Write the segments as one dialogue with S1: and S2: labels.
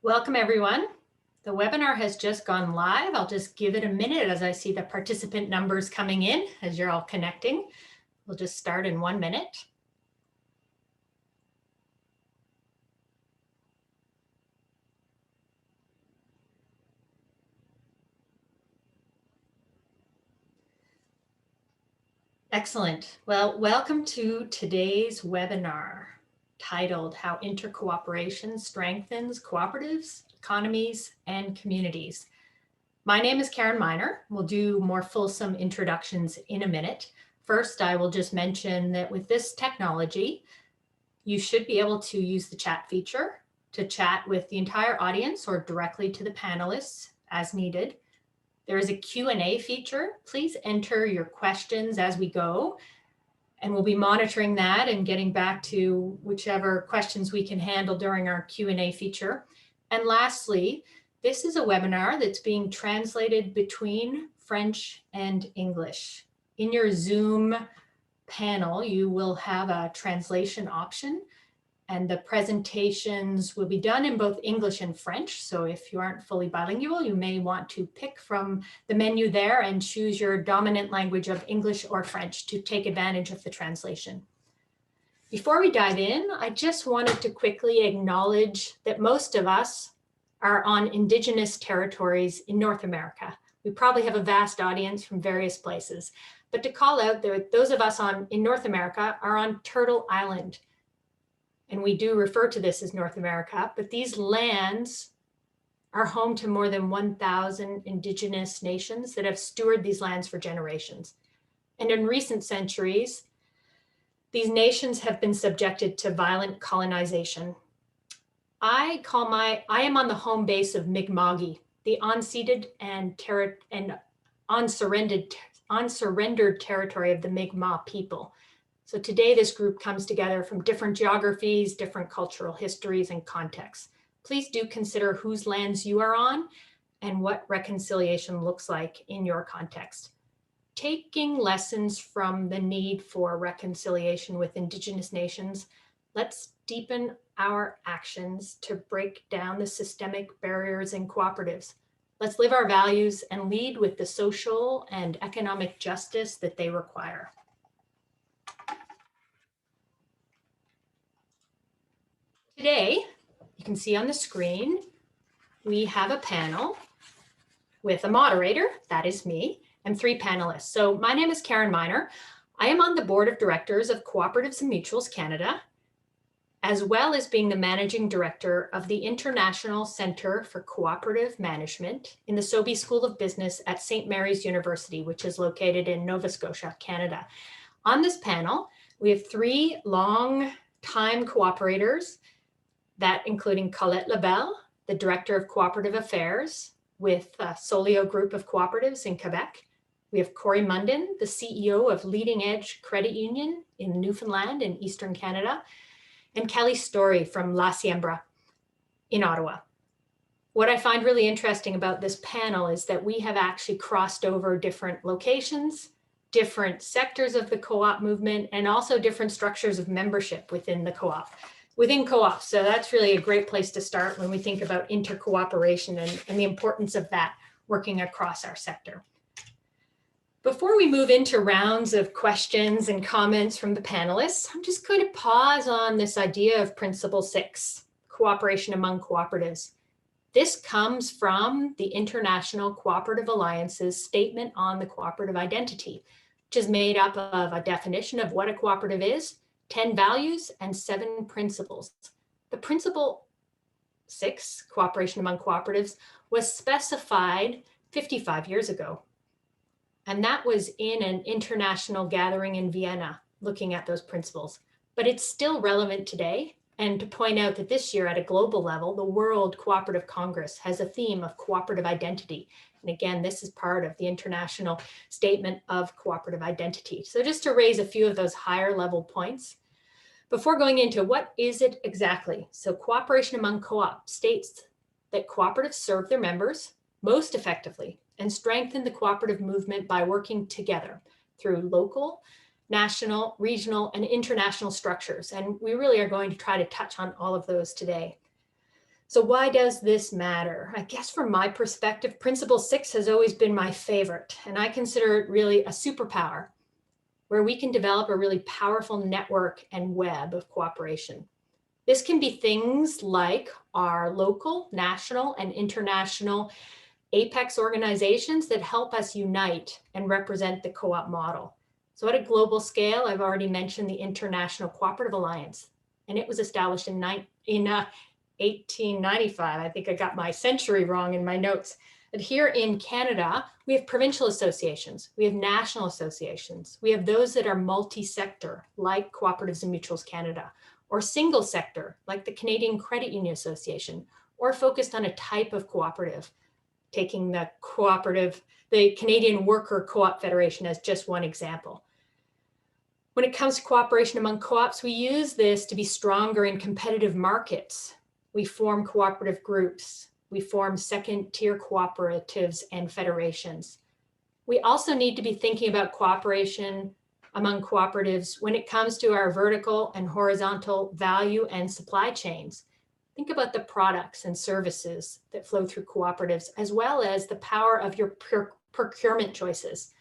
S1: Welcome everyone. The webinar has just gone live. I'll just give it a minute as I see the participant numbers coming in as you're all connecting. We'll just start in 1 minute. Excellent. Well, welcome to today's webinar titled How Intercooperation Strengthens Cooperatives, Economies, and Communities. My name is Karen Miner. We'll do more fulsome introductions in a minute. First, I will just mention that with this technology, you should be able to use the chat feature to chat with the entire audience or directly to the panelists as needed. There is a Q&A feature. Please enter your questions as we go, and we'll be monitoring that and getting back to whichever questions we can handle during our Q&A feature. And lastly, this is a webinar that's being translated between French and English. In your Zoom panel, you will have a translation option, and the presentations will be done in both English and French. So if you aren't fully bilingual, you may want to pick from the menu there and choose your dominant language of English or French to take advantage of the translation. Before we dive in, I just wanted to quickly acknowledge that most of us are on Indigenous territories in North America. We probably have a vast audience from various places, but to call out that those of us in North America are on Turtle Island. And we do refer to this as North America, but these lands are home to more than 1,000 Indigenous nations that have stewarded these lands for generations. And in recent centuries, these nations have been subjected to violent colonization. I am on the home base of Mi'kma'ki, the unceded and unsurrendered territory of the Mi'kmaq people. So today this group comes together from different geographies, different cultural histories and contexts. Please do consider whose lands you are on and what reconciliation looks like in your context. Taking lessons from the need for reconciliation with Indigenous nations, let's deepen our actions to break down the systemic barriers in cooperatives. Let's live our values and lead with the social and economic justice that they require. Today, you can see on the screen, we have a panel with a moderator, that is me, and 3 panelists. So my name is Karen Miner. I am on the board of directors of Cooperatives and Mutuals Canada, as well as being the managing director of the International Centre for Cooperative Management in the Sobey School of Business at St. Mary's University, which is located in Nova Scotia, Canada. On this panel, we have 3 long-time cooperators, that including Colette Lebel, the Director of Cooperative Affairs with Solio Group of Cooperatives in Quebec. We have Corey Munden, the CEO of Leading Edge Credit Union in Newfoundland in Eastern Canada, and Kelly Story from La Siembra in Ottawa. What I find really interesting about this panel is that we have actually crossed over different locations, different sectors of the co-op movement, and also different structures of membership within the co-op. So that's really a great place to start when we think about intercooperation and the importance of that working across our sector. Before we move into rounds of questions and comments from the panelists, I'm just going to pause on this idea of Principle 6, cooperation among cooperatives. This comes from the International Cooperative Alliance's Statement on the Cooperative Identity, which is made up of a definition of what a cooperative is, 10 values, and 7 principles. The Principle 6, cooperation among cooperatives, was specified 55 years ago. And that was in an international gathering in Vienna, looking at those principles. But it's still relevant today. And to point out that this year at a global level, the World Cooperative Congress has a theme of cooperative identity. And again, this is part of the International Statement of Cooperative Identity. So just to raise a few of those higher level points, before going into what is it exactly? So cooperation among co-ops states that cooperatives serve their members most effectively and strengthen the cooperative movement by working together through local, national, regional, and international structures. And we really are going to try to touch on all of those today. So why does this matter? I guess from my perspective, Principle 6 has always been my favorite, and I consider it really a superpower where we can develop a really powerful network and web of cooperation. This can be things like our local, national, and international apex organizations that help us unite and represent the co-op model. So at a global scale, I've already mentioned the International Cooperative Alliance, and it was established in 1895. I think I got my century wrong in my notes. But here in Canada, we have provincial associations, we have national associations, we have those that are multi-sector, like Cooperatives and Mutuals Canada, or single sector, like the Canadian Credit Union Association, or focused on a type of cooperative, taking the Canadian Worker Co-op Federation as just one example. When it comes to cooperation among co-ops, we use this to be stronger in competitive markets. We form cooperative groups. We form second-tier cooperatives and federations. We also need to be thinking about cooperation among cooperatives when it comes to our vertical and horizontal value and supply chains. Think about the products and services that flow through cooperatives, as well as the power of your procurement choices.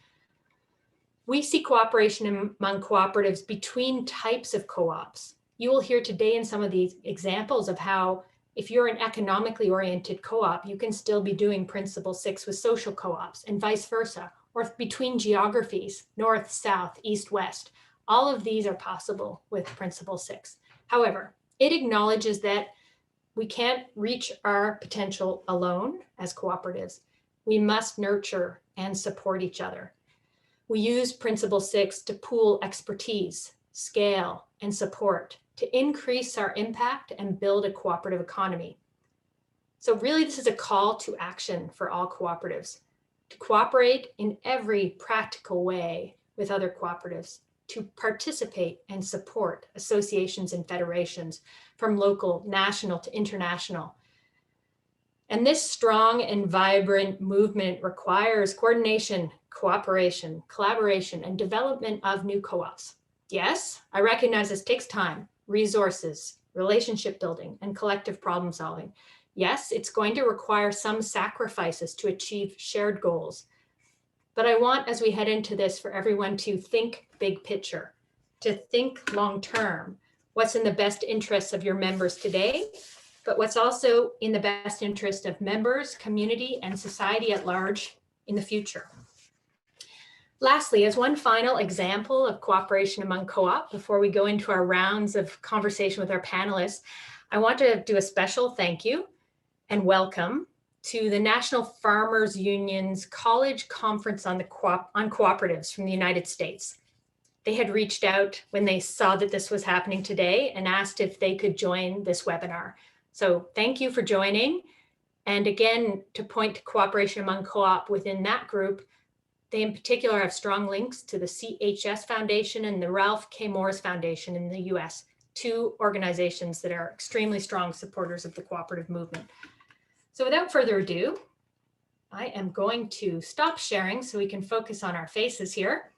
S1: We see cooperation among cooperatives between types of co-ops. You will hear today in some of these examples of how if you're an economically oriented co-op, you can still be doing Principle 6 with social co-ops and vice versa, or between geographies, north, south, east, west. All of these are possible with Principle 6. However, it acknowledges that we can't reach our potential alone as cooperatives. We must nurture and support each other. We use Principle 6 to pool expertise, scale, and support to increase our impact and build a cooperative economy. So really, this is a call to action for all cooperatives to cooperate in every practical way with other cooperatives, to participate and support associations and federations from local, national to international. And this strong and vibrant movement requires coordination, cooperation, collaboration, and development of new co-ops. Yes, I recognize this takes time, resources, relationship building, and collective problem solving. Yes, it's going to require some sacrifices to achieve shared goals. But I want, as we head into this, for everyone to think big picture, to think long-term, what's in the best interests of your members today, but what's also in the best interest of members, community, and society at large in the future. Lastly, as one final example of cooperation among co-op, before we go into our rounds of conversation with our panelists, I want to do a special thank you and welcome to the National Farmers Union's College Conference on Cooperatives from the United States. They had reached out when they saw that this was happening today and asked if they could join this webinar. So thank you for joining. And again, to point to cooperation among co-op within that group, they in particular have strong links to the CHS Foundation and the Ralph K. Morris Foundation in the US, two organizations that are extremely strong supporters of the cooperative movement. So without further ado, I am going to stop sharing so we can focus on our faces here.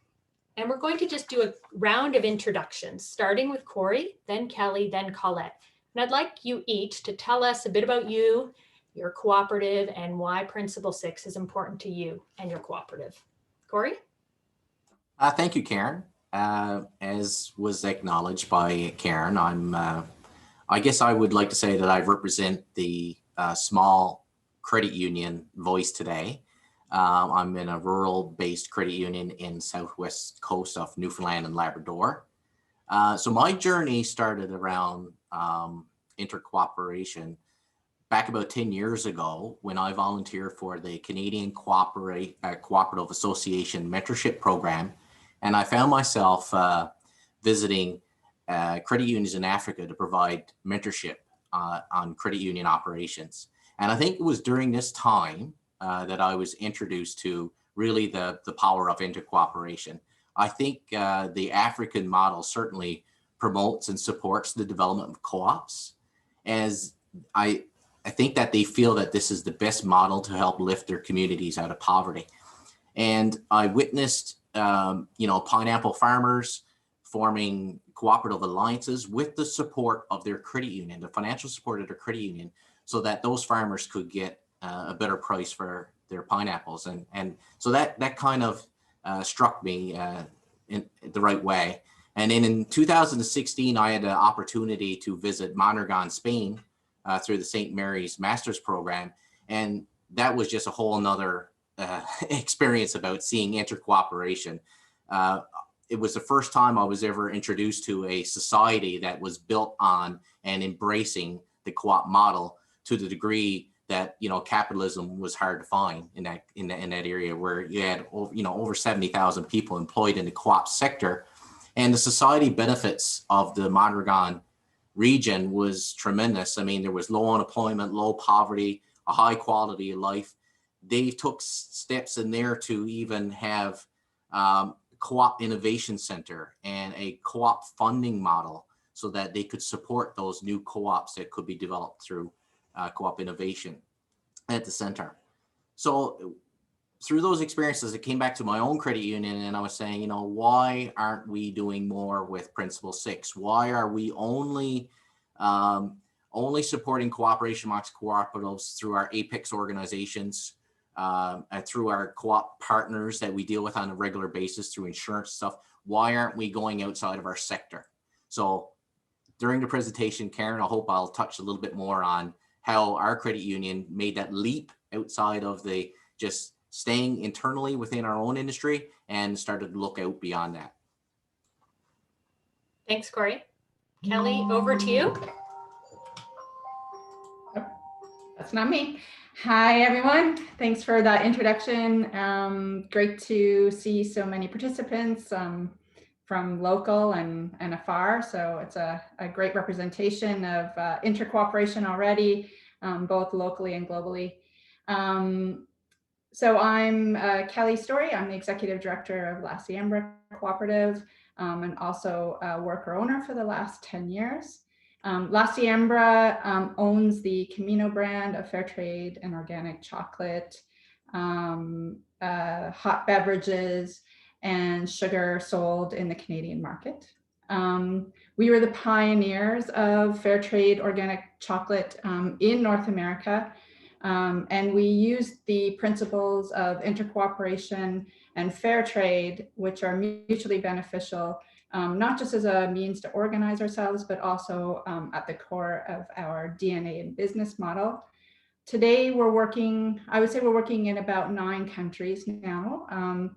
S1: And we're going to just do a round of introductions, starting with Corey, then Kelly, then Colette. And I'd like you each to tell us a bit about you, your cooperative, and why Principle 6 is important to you and your cooperative. Corey?
S2: Thank you, Karen. As was acknowledged by Karen, I guess I would like to say that I represent the small credit union voice today. I'm in a rural-based credit union in southwest coast of Newfoundland and Labrador. So my journey started around intercooperation back about 10 years ago when I volunteered for the Canadian Cooperative Association Mentorship Program. And I found myself visiting credit unions in Africa to provide mentorship on credit union operations. And I think it was during this time that I was introduced to really the power of intercooperation. I think the African model certainly promotes and supports the development of co-ops, as I think that they feel that this is the best model to help lift their communities out of poverty. And I witnessed, pineapple farmers forming cooperative alliances with the support of their credit union, the financial support of their credit union, so that those farmers could get a better price for their pineapples. And so that kind of struck me in the right way. And then in 2016, I had the opportunity to visit Mondragon, Spain, through the St. Mary's Master's Program. And that was just a whole nother experience about seeing intercooperation. It was the first time I was ever introduced to a society that was built on and embracing the co-op model to the degree that, you know, capitalism was hard to find in that area, where you had, you know, over 70,000 people employed in the co-op sector. And the society benefits of the Mondragon region was tremendous. I mean, there was low unemployment, low poverty, a high quality of life. They took steps in there to even have co-op innovation center and a co-op funding model so that they could support those new co-ops that could be developed through co-op innovation at the center. So through those experiences, it came back to my own credit union, and I was saying, you know, why aren't we doing more with Principle 6? Why are we only supporting cooperation amongst cooperatives through our apex organizations, and through our co-op partners that we deal with on a regular basis through insurance stuff? Why aren't we going outside of our sector? So during the presentation, Karen, I hope I'll touch a little bit more on how our credit union made that leap outside of the just staying internally within our own industry and started to look out beyond that.
S1: Thanks, Corey. Kelly, over to you.
S3: Oh, that's not me. Hi, everyone. Thanks for that introduction. Great to see so many participants from local and afar. So it's a great representation of intercooperation already, both locally and globally. So I'm Kelly Story. I'm the Executive Director of La Siembra Cooperative, and also a worker owner for the last 10 years. La Siembra owns the Camino brand of fair trade and organic chocolate, hot beverages, and sugar sold in the Canadian market. We were the pioneers of fair trade organic chocolate in North America. And we used the principles of intercooperation and fair trade, which are mutually beneficial, not just as a means to organize ourselves, but also at the core of our DNA and business model. Today, we're working, I would say we're working in about 9 countries now.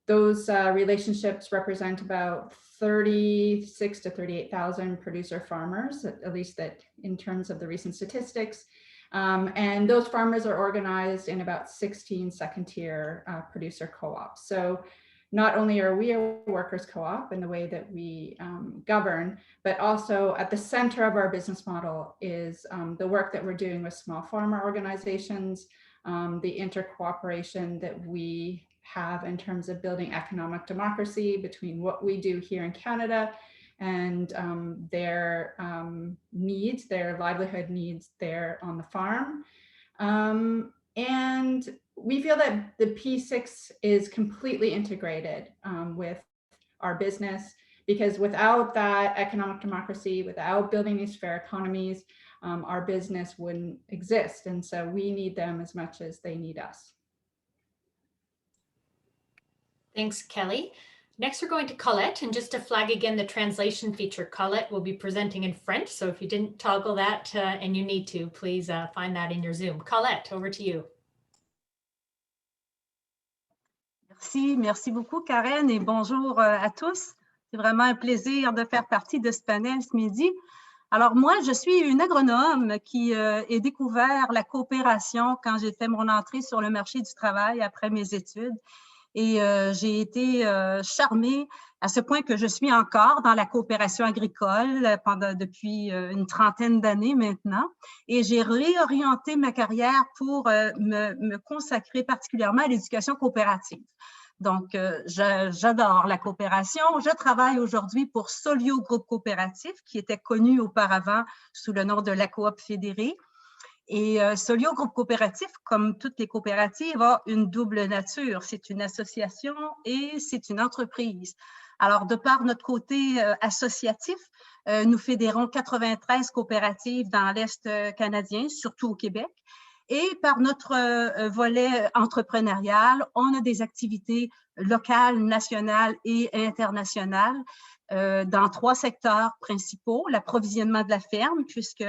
S3: Those relationships represent about 36 to 38,000 producer farmers, at least that in terms of the recent statistics. And those farmers are organized in about 16 second-tier producer co-ops. So not only are we a workers co-op in the way that we govern, but also at the center of our business model is the work that we're doing with small farmer organizations, the intercooperation that we have in terms of building economic democracy between what we do here in Canada and their needs, their livelihood needs there on the farm. And we feel that the P6 is completely integrated with our business, because without that economic democracy, without building these fair economies, our business wouldn't exist. And so we need them as much as they need us.
S1: Thanks, Kelly. Next, we're going to Colette, and just to flag again the translation feature, Colette will be presenting in French. So if you didn't toggle that and you need to, please find that in your Zoom. Colette, over to you.
S4: Merci beaucoup Karen et bonjour à tous. C'est vraiment un plaisir de faire partie de ce panel ce midi. Alors moi, je suis une agronome qui ai découvert la coopération quand j'ai fait mon entrée sur le marché du travail après mes études. Et j'ai été charmée à ce point que je suis encore dans la coopération agricole depuis une trentaine d'années maintenant. Et j'ai réorienté ma carrière pour me consacrer particulièrement à l'éducation coopérative. Donc, j'adore la coopération. Je travaille aujourd'hui pour Solio Groupe Coopératif, qui était connu auparavant sous le nom de la Coop Fédérée. Et Solio Groupe Coopératif, comme toutes les coopératives, a une double nature. C'est une association et c'est une entreprise. Alors, de par notre côté associatif, nous fédérons 93 coopératives dans l'Est canadien, surtout au Québec. Et par notre volet entrepreneurial, on a des activités locales, nationales et internationales dans 3 secteurs principaux. L'approvisionnement de la ferme, puisque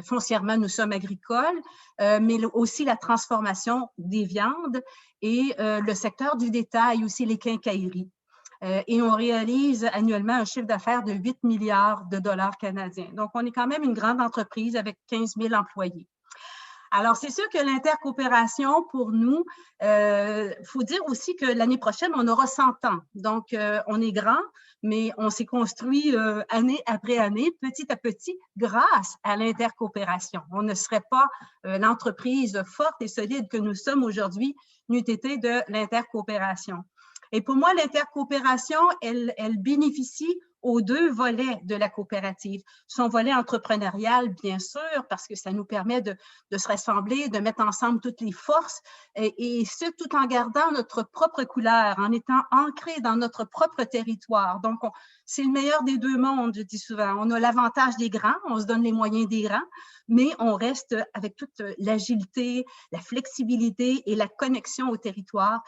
S4: foncièrement, nous sommes agricoles, mais aussi la transformation des viandes et le secteur du détail, aussi les quincailleries. Et on réalise annuellement un chiffre d'affaires de 8 milliards de dollars canadiens. Donc, on est quand même une grande entreprise avec 15 000 employés. Alors, c'est sûr que l'intercoopération, pour nous, faut dire aussi que l'année prochaine, on aura 100 ans. Donc, on est grand, mais on s'est construit année après année, petit à petit, grâce à l'intercoopération. On ne serait pas l'entreprise forte et solide que nous sommes aujourd'hui, n'eût été de l'intercoopération. Et pour moi, l'intercoopération, elle bénéficie aux 2 volets de la coopérative. Son volet entrepreneurial, bien sûr, parce que ça nous permet de se rassembler, de mettre ensemble toutes les forces, et ce, tout en gardant notre propre couleur, en étant ancré dans notre propre territoire. Donc, c'est le meilleur des 2 mondes, je dis souvent. On a l'avantage des grands, on se donne les moyens des grands, mais on reste avec toute l'agilité, la flexibilité et la connexion au territoire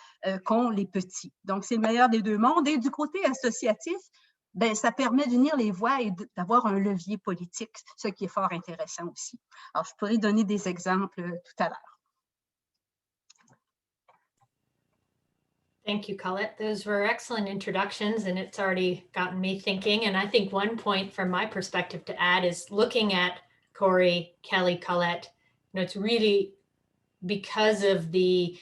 S4: qu'ont les petits. Donc, c'est le meilleur des 2 mondes. Et du côté associatif, ben, ça permet d'unir les voix et d'avoir un levier politique, ce qui est fort intéressant aussi. Alors, je pourrais donner des exemples tout à l'heure.
S1: Thank you, Colette. Those were excellent introductions, and it's already gotten me thinking. And I think one point from my perspective to add is looking at Corey, Kelly, Colette, it's really because of the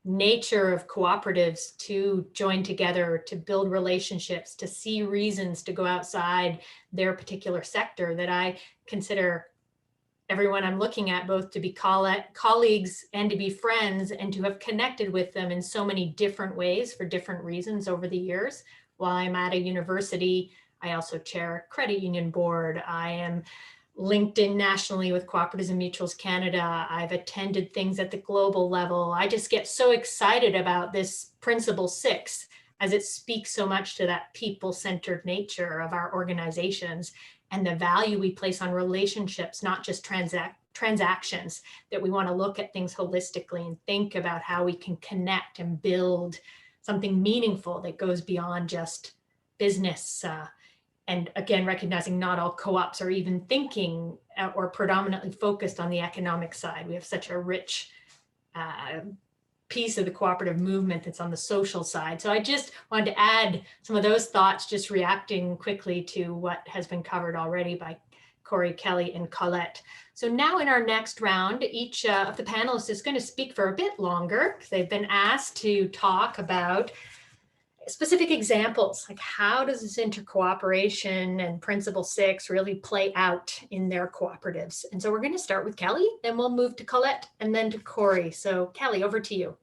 S1: nature of cooperatives to join together, to build relationships, to see reasons to go outside their particular sector, that I consider everyone I'm looking at both to be colleagues and to be friends, and to have connected with them in so many different ways for different reasons over the years. While I'm at a university, I also chair a credit union board. I am linked in nationally with Cooperatives and Mutuals Canada. I've attended things at the global level. I just get so excited about this Principle 6, as it speaks so much to that people-centered nature of our organizations and the value we place on relationships, not just transactions, that we want to look at things holistically and think about how we can connect and build something meaningful that goes beyond just business. And again, recognizing not all co-ops are even thinking or predominantly focused on the economic side. We have such a rich piece of the cooperative movement that's on the social side. So I just wanted to add some of those thoughts, just reacting quickly to what has been covered already by Corey, Kelly, and Colette. So now in our next round, each of the panelists is going to speak for a bit longer because they've been asked to talk about specific examples, like how does this intercooperation and Principle 6 really play out in their cooperatives? And so we're going to start with Kelly, then we'll move to Colette and then to Corey. So Kelly, over to you.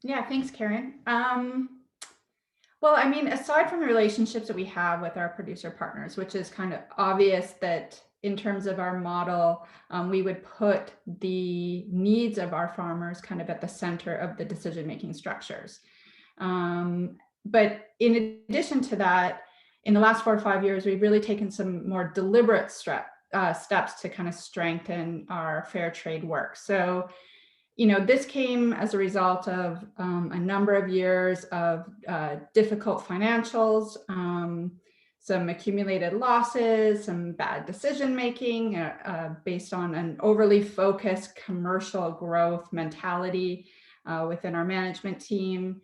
S3: Yeah, thanks, Karen. Well, I mean, aside from the relationships that we have with our producer partners, which is kind of obvious that in terms of our model, we would put the needs of our farmers kind of at the center of the decision-making structures. But in addition to that, in the last 4 or 5 years, we've really taken some more deliberate steps to kind of strengthen our fair trade work. So, you know, this came as a result of a number of years of difficult financials, some accumulated losses, some bad decision-making based on an overly focused commercial growth mentality within our management team.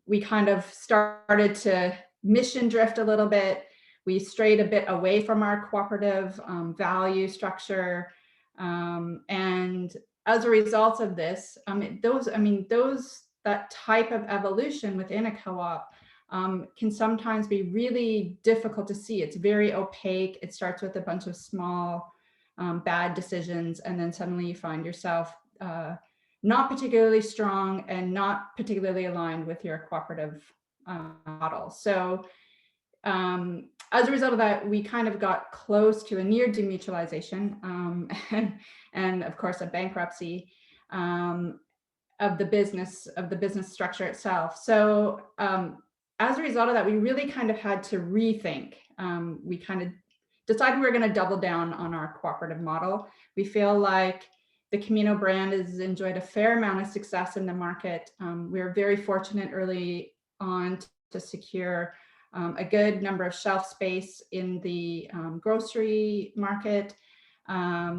S3: We kind of started to mission drift a little bit. We strayed a bit away from our cooperative value structure. And as a result of this, that type of evolution within a co-op can sometimes be really difficult to see. It's very opaque. It starts with a bunch of small bad decisions, and then suddenly you find yourself not particularly strong and not particularly aligned with your cooperative model. So as a result of that, we kind of got close to a near demutualization and of course a bankruptcy of the business structure itself. So as a result of that, we really kind of had to rethink. We kind of decided we were going to double down on our cooperative model. We feel like the Camino brand has enjoyed a fair amount of success in the market. We were very fortunate early on to secure a good number of shelf space in the grocery market.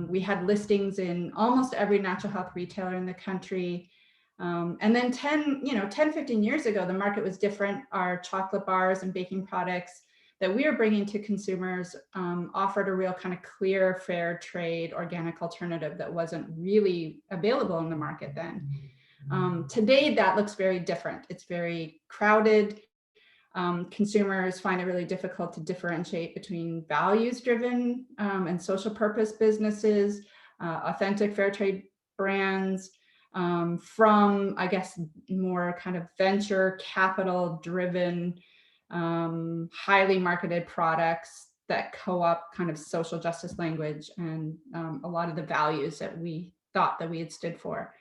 S3: We had listings in almost every natural health retailer in the country. And then 10, 15 years ago, the market was different. Our chocolate bars and baking products that we were bringing to consumers offered a real kind of clear, fair trade, organic alternative that wasn't really available in the market then. Today, that looks very different. It's very crowded. Consumers find it really difficult to differentiate between values-driven and social purpose businesses, authentic fair trade brands, from, I guess, more kind of venture capital-driven, highly marketed products that co-opt kind of social justice language and a lot of the values that we thought that we had stood for.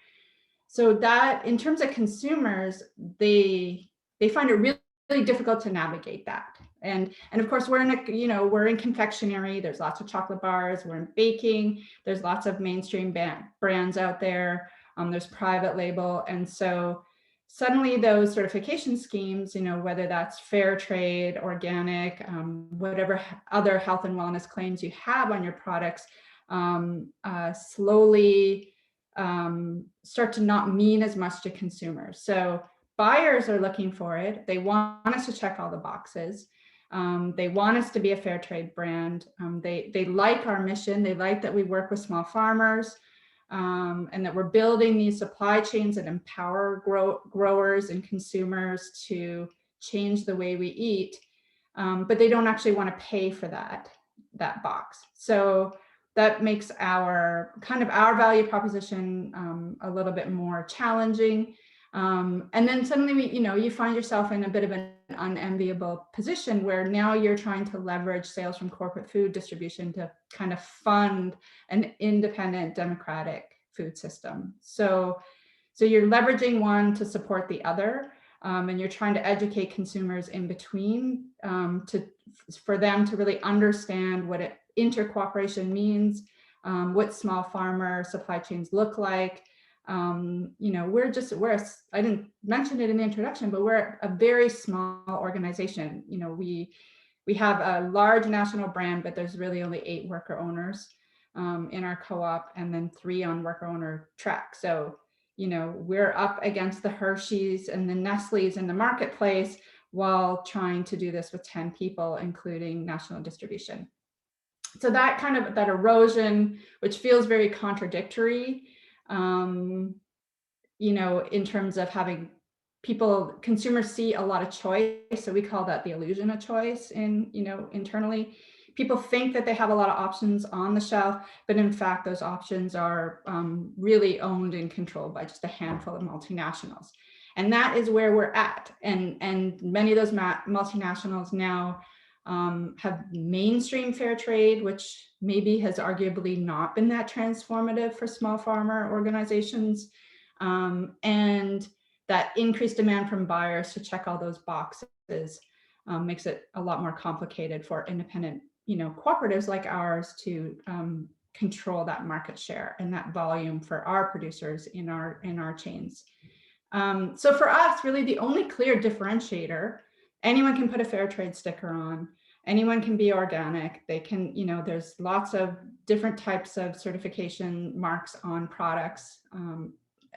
S3: So that, in terms of consumers, they find it really difficult to navigate that. And of course, we're in confectionery. There's lots of chocolate bars. We're in baking. There's lots of mainstream brands out there. There's private label. And so suddenly those certification schemes, whether that's fair trade, organic, whatever other health and wellness claims you have on your products, slowly start to not mean as much to consumers. So buyers are looking for it. They want us to check all the boxes. They want us to be a fair trade brand. They like our mission. They like that we work with small farmers. And that we're building these supply chains that empower growers and consumers to change the way we eat, but they don't actually want to pay for that box. So that makes our value proposition a little bit more challenging. And then suddenly you find yourself in a bit of an unenviable position where now you're trying to leverage sales from corporate food distribution to kind of fund an independent democratic food system. So you're leveraging one to support the other, and you're trying to educate consumers in between for them to really understand what intercooperation means, what small farmer supply chains look like. I didn't mention it in the introduction, but we're a very small organization. We have a large national brand, but there's really only 8 worker owners in our co-op, and then 3 on worker owner track. So, we're up against the Hershey's and the Nestle's in the marketplace while trying to do this with 10 people, including national distribution. So that erosion, which feels very contradictory, in terms of having consumers see a lot of choice. So we call that the illusion of choice internally. People think that they have a lot of options on the shelf, but in fact, those options are really owned and controlled by just a handful of multinationals. And that is where we're at. And many of those multinationals now have mainstream fair trade, which maybe has arguably not been that transformative for small farmer organizations. And that increased demand from buyers to check all those boxes makes it a lot more complicated for independent, cooperatives like ours to control that market share and that volume for our producers in our chains. So for us, really the only clear differentiator, anyone can put a fair trade sticker on, anyone can be organic, they can, there's lots of different types of certification marks on products,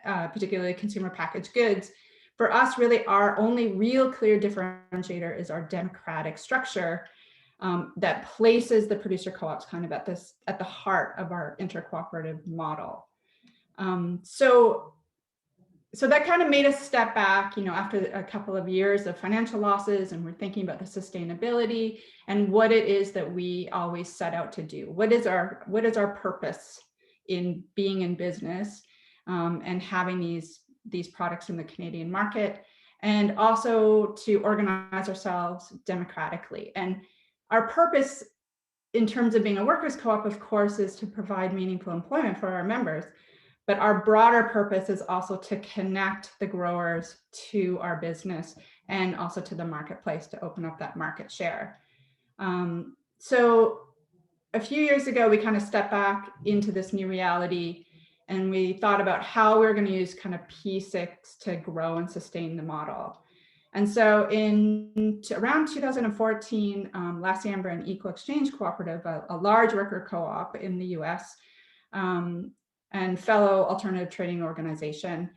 S3: particularly consumer packaged goods. For us, really, our only real clear differentiator is our democratic structure that places the producer co-ops kind of at the heart of our intercooperative model. So that kind of made us step back, after a couple of years of financial losses, and we're thinking about the sustainability and what it is that we always set out to do. What is our purpose in being in business and having these products in the Canadian market, and also to organize ourselves democratically. And our purpose in terms of being a workers' co-op, of course, is to provide meaningful employment for our members. But our broader purpose is also to connect the growers to our business and also to the marketplace to open up that market share. So a few years ago, we kind of stepped back into this new reality, and we thought about how we're going to use kind of P6 to grow and sustain the model. And so around 2014, La Siembra and Equal Exchange Cooperative, a large worker co-op in the US, and fellow alternative trading organization,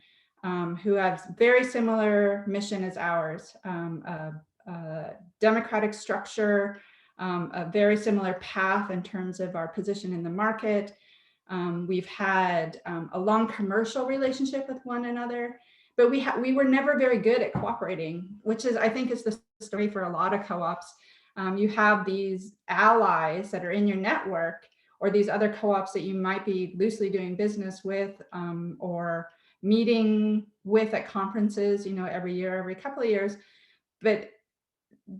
S3: who has very similar mission as ours, a democratic structure, a very similar path in terms of our position in the market. We've had a long commercial relationship with one another, but we were never very good at cooperating, which is, I think, is the story for a lot of co-ops. You have these allies that are in your network, or these other co-ops that you might be loosely doing business with, or meeting with at conferences, every year, every couple of years. But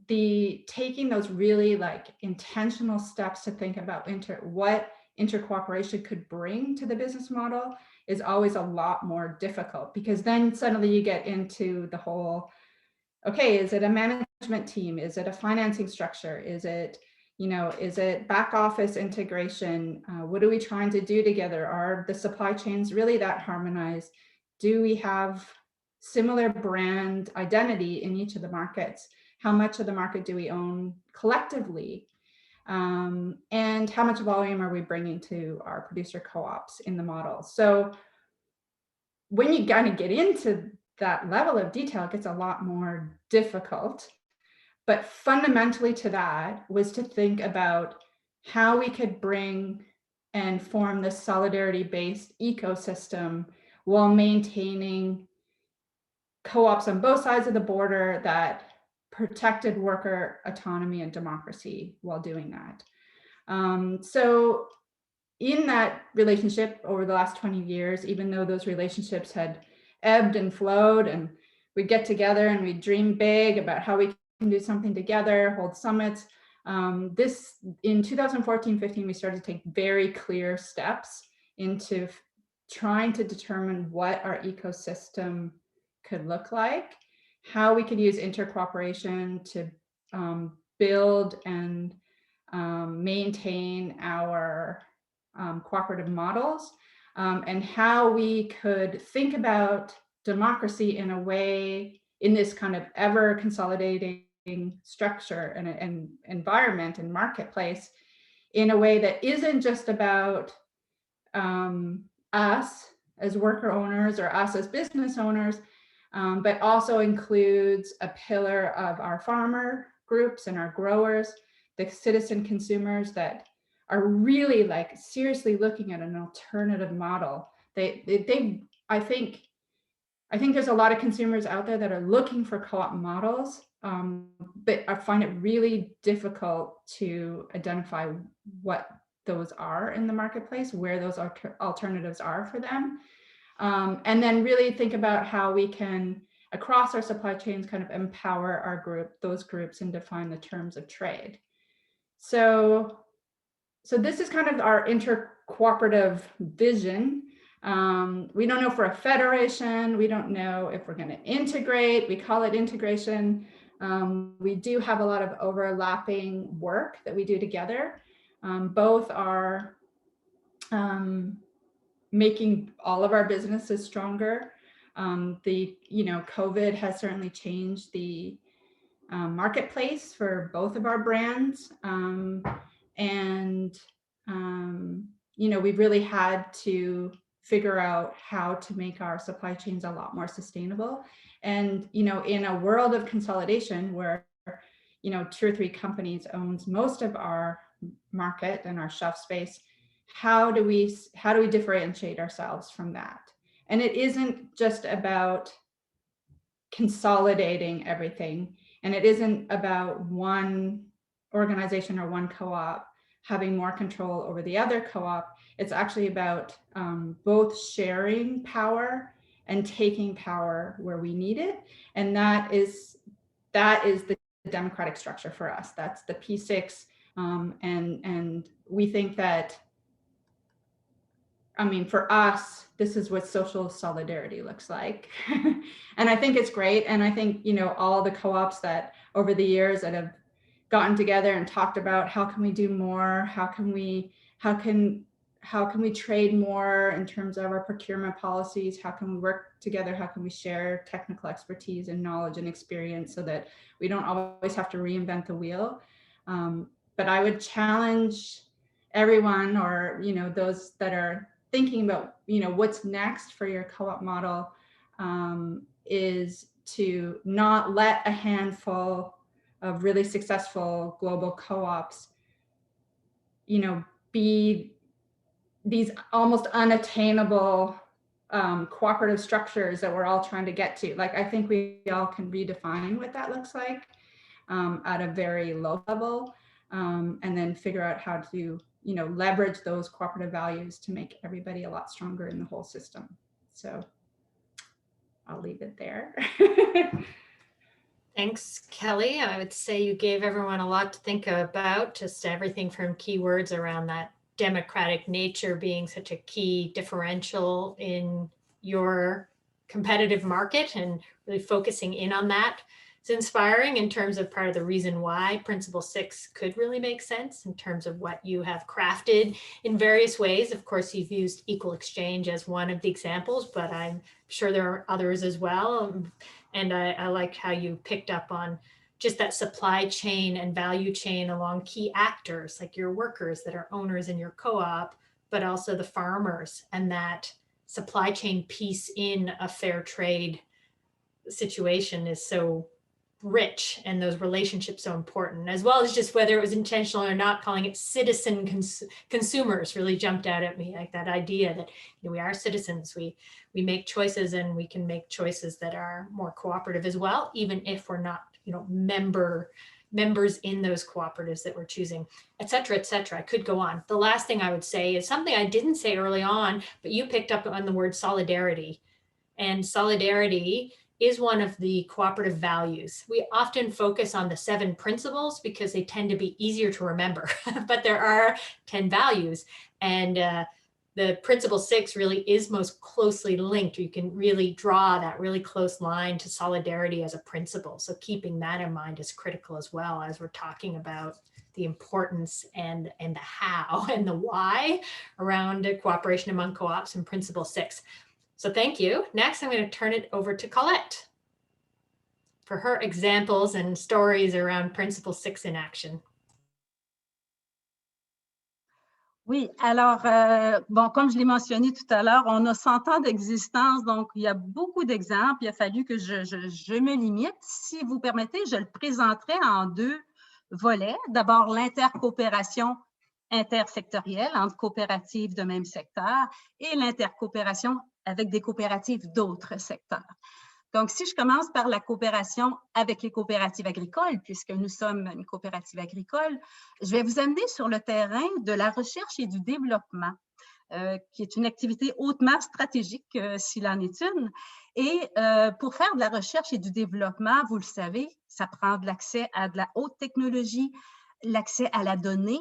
S3: taking those really like intentional steps to think about what intercooperation could bring to the business model is always a lot more difficult, because then suddenly you get into the whole, okay, is it a management team? Is it a financing structure? Is it back office integration? What are we trying to do together? Are the supply chains really that harmonized? Do we have similar brand identity in each of the markets? How much of the market do we own collectively? And how much volume are we bringing to our producer co-ops in the model? So when you kind of get into that level of detail, it gets a lot more difficult. But fundamentally to that was to think about how we could bring and form this solidarity-based ecosystem while maintaining co-ops on both sides of the border that protected worker autonomy and democracy while doing that. So in that relationship over the last 20 years, even though those relationships had ebbed and flowed, and we'd get together and we'd dream big about how we can do something together, hold summits. In 2014-15, we started to take very clear steps into trying to determine what our ecosystem could look like, how we could use intercooperation to build and maintain our cooperative models, and how we could think about democracy in a way, in this kind of ever consolidating structure and environment and marketplace, in a way that isn't just about us as worker owners or us as business owners, but also includes a pillar of our farmer groups and our growers, the citizen consumers that are really like seriously looking at an alternative model. I think there's a lot of consumers out there that are looking for co-op models, but I find it really difficult to identify what those are in the marketplace, where those alternatives are for them. And then really think about how we can, across our supply chains, kind of empower those groups and define the terms of trade. So this is kind of our intercooperative vision. We don't know if we're a federation. We don't know if we're going to integrate. We call it integration. We do have a lot of overlapping work that we do together. Both are making all of our businesses stronger. COVID has certainly changed the marketplace for both of our brands. We've really had to figure out how to make our supply chains a lot more sustainable. And, in a world of consolidation where, 2 or 3 companies owns most of our market and our shelf space, how do we differentiate ourselves from that? And it isn't just about consolidating everything. And it isn't about one organization or one co-op having more control over the other co-op. It's actually about both sharing power and taking power where we need it. And that is the democratic structure for us. That's the P6. And we think that I mean, for us, this is what social solidarity looks like. And I think it's great. And I think, you know, all the co-ops that over the years that have gotten together and talked about how can we do more, how can we trade more in terms of our procurement policies, how can we work together, how can we share technical expertise and knowledge and experience so that we don't always have to reinvent the wheel. But I would challenge everyone, or, you know, those that are thinking about, you know, what's next for your co-op model, is to not let a handful of really successful global co-ops, you know, be these almost unattainable cooperative structures that we're all trying to get to. Like, I think we all can redefine what that looks like at a very low level, and then figure out how to, you know, leverage those cooperative values to make everybody a lot stronger in the whole system. So I'll leave it there.
S1: Thanks, Kelly. I would say you gave everyone a lot to think about, just everything from keywords around that democratic nature being such a key differential in your competitive market, and really focusing in on that. It's inspiring in terms of part of the reason why Principle 6 could really make sense in terms of what you have crafted in various ways. Of course, you've used equal exchange as one of the examples, but I'm sure there are others as well. And I like how you picked up on just that supply chain and value chain along key actors like your workers that are owners in your co-op, but also the farmers, and that supply chain piece in a fair trade situation is so rich, and those relationships so important, as well as just whether it was intentional or not. Calling it citizen consumers really jumped out at me, like that idea that, you know, we are citizens, we make choices, and we can make choices that are more cooperative as well, even if we're not, you know, members in those cooperatives that we're choosing, et cetera, et cetera. I could go on. The last thing I would say is something I didn't say early on, but you picked up on the word solidarity. And solidarity is one of the cooperative values. We often focus on the 7 principles because they tend to be easier to remember, but there are 10 values. And the principle 6 really is most closely linked. You can really draw that really close line to solidarity as a principle. So keeping that in mind is critical as well, as we're talking about the importance and the how and the why around cooperation among co-ops and principle 6. So thank you. Next, I'm going to turn it over to Colette for her examples and stories around Principle 6 in action.
S4: Oui, alors, bon, comme je l'ai mentionné tout à l'heure, on a 100 ans d'existence, donc il y a beaucoup d'exemples. Il a fallu que je me limite. Si vous permettez, je le présenterai en 2 volets. D'abord, l'intercoopération intersectorielle entre coopératives de même secteur et l'intercoopération avec des coopératives d'autres secteurs. Donc, si je commence par la coopération avec les coopératives agricoles, puisque nous sommes une coopérative agricole, je vais vous amener sur le terrain de la recherche et du développement, qui est une activité hautement stratégique, s'il en est une. Et pour faire de la recherche et du développement, vous le savez, ça prend de l'accès à de la haute technologie, l'accès à la donnée,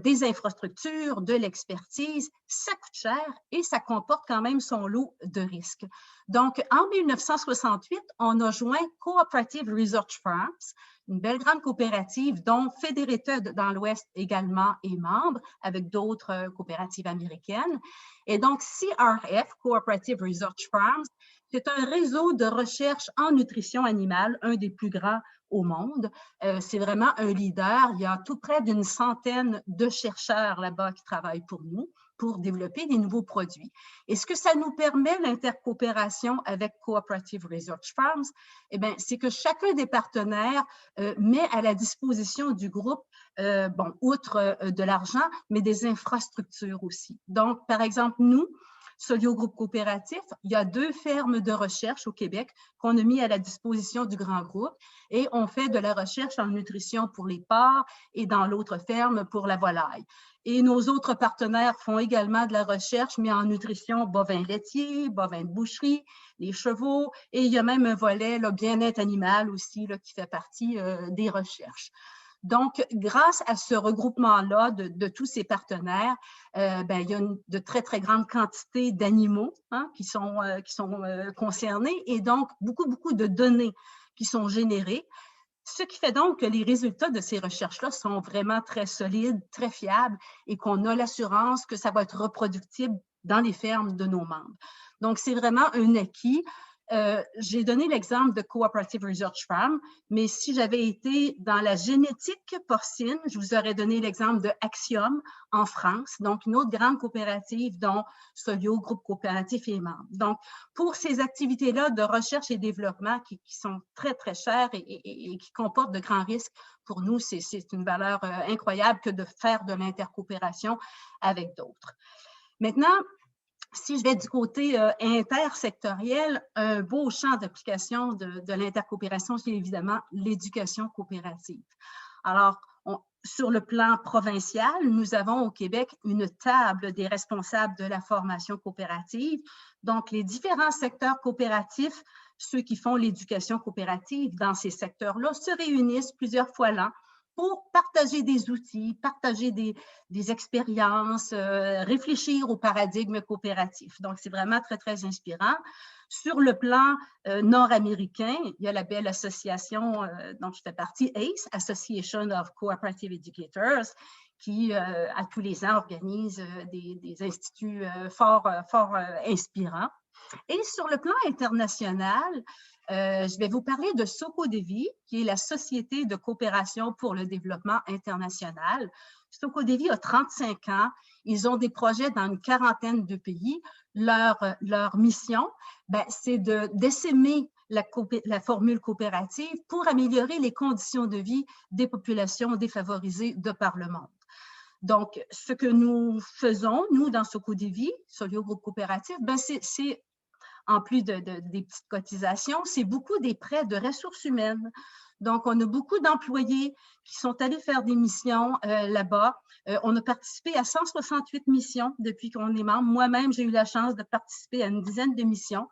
S4: des infrastructures, de l'expertise. Ça coûte cher et ça comporte quand même son lot de risques. Donc, en 1968, on a joint Cooperative Research Farms, une belle grande coopérative dont Federated dans l'Ouest également est membre, avec d'autres coopératives américaines. Et donc, CRF, Cooperative Research Farms, c'est un réseau de recherche en nutrition animale, un des plus grands au monde. C'est vraiment un leader. Il y a tout près d'une centaine de chercheurs là-bas qui travaillent pour nous pour développer des nouveaux produits. Et ce que ça nous permet, l'intercoopération avec Cooperative Research Farms, eh bien, c'est que chacun des partenaires met à la disposition du groupe, bon, outre de l'argent, mais des infrastructures aussi. Donc, par exemple, nous, Solio Groupe Coopératif, il y a 2 fermes de recherche au Québec qu'on a mis à la disposition du grand groupe et on fait de la recherche en nutrition pour les porcs et dans l'autre ferme pour la volaille. Et nos autres partenaires font également de la recherche, mais en nutrition bovin laitier, bovin de boucherie, les chevaux, et il y a même un volet bien-être animal aussi là, qui fait partie des recherches. Donc, grâce à ce regroupement-là de tous ces partenaires, il y a de très, très grandes quantités d'animaux qui sont concernés et donc beaucoup de données qui sont générées. Ce qui fait donc que les résultats de ces recherches-là sont vraiment très solides, très fiables et qu'on a l'assurance que ça va être reproductible dans les fermes de nos membres. Donc, c'est vraiment un acquis. J'ai donné l'exemple de Cooperative Research Farm, mais si j'avais été dans la génétique porcine, je vous aurais donné l'exemple de Axiom en France, donc une autre grande coopérative dont Solio, groupe coopératif, est membre. Donc, pour ces activités-là de recherche et développement qui sont très, très chères et qui comportent de grands risques, pour nous, c'est une valeur incroyable que de faire de l'intercoopération avec d'autres. Maintenant, si je vais du côté intersectoriel, un beau champ d'application de l'intercoopération, c'est évidemment l'éducation coopérative. Alors, sur le plan provincial, nous avons au Québec une table des responsables de la formation coopérative. Donc, les différents secteurs coopératifs, ceux qui font l'éducation coopérative dans ces secteurs-là, se réunissent plusieurs fois l'an pour partager des outils, partager des expériences, réfléchir au paradigme coopératif. Donc, c'est vraiment très, très inspirant. Sur le plan nord-américain, il y a la belle association dont je fais partie, ACE, Association of Cooperative Educators, qui, à tous les ans, organise des instituts fort inspirants. Et sur le plan international, je vais vous parler de Socodevi, qui est la Société de coopération pour le développement international. Socodevi a 35 ans. Ils ont des projets dans une quarantaine de pays. Leur mission, c'est d'essaimer la formule coopérative pour améliorer les conditions de vie des populations défavorisées de par le monde. Donc, ce que nous faisons, nous, dans Socodevi, Solio Groupe Coopératif, c'est en plus des petites cotisations, c'est beaucoup des prêts de ressources humaines. Donc, on a beaucoup d'employés qui sont allés faire des missions là-bas. On a participé à 168 missions depuis qu'on est membre. Moi-même, j'ai eu la chance de participer à une dizaine de missions.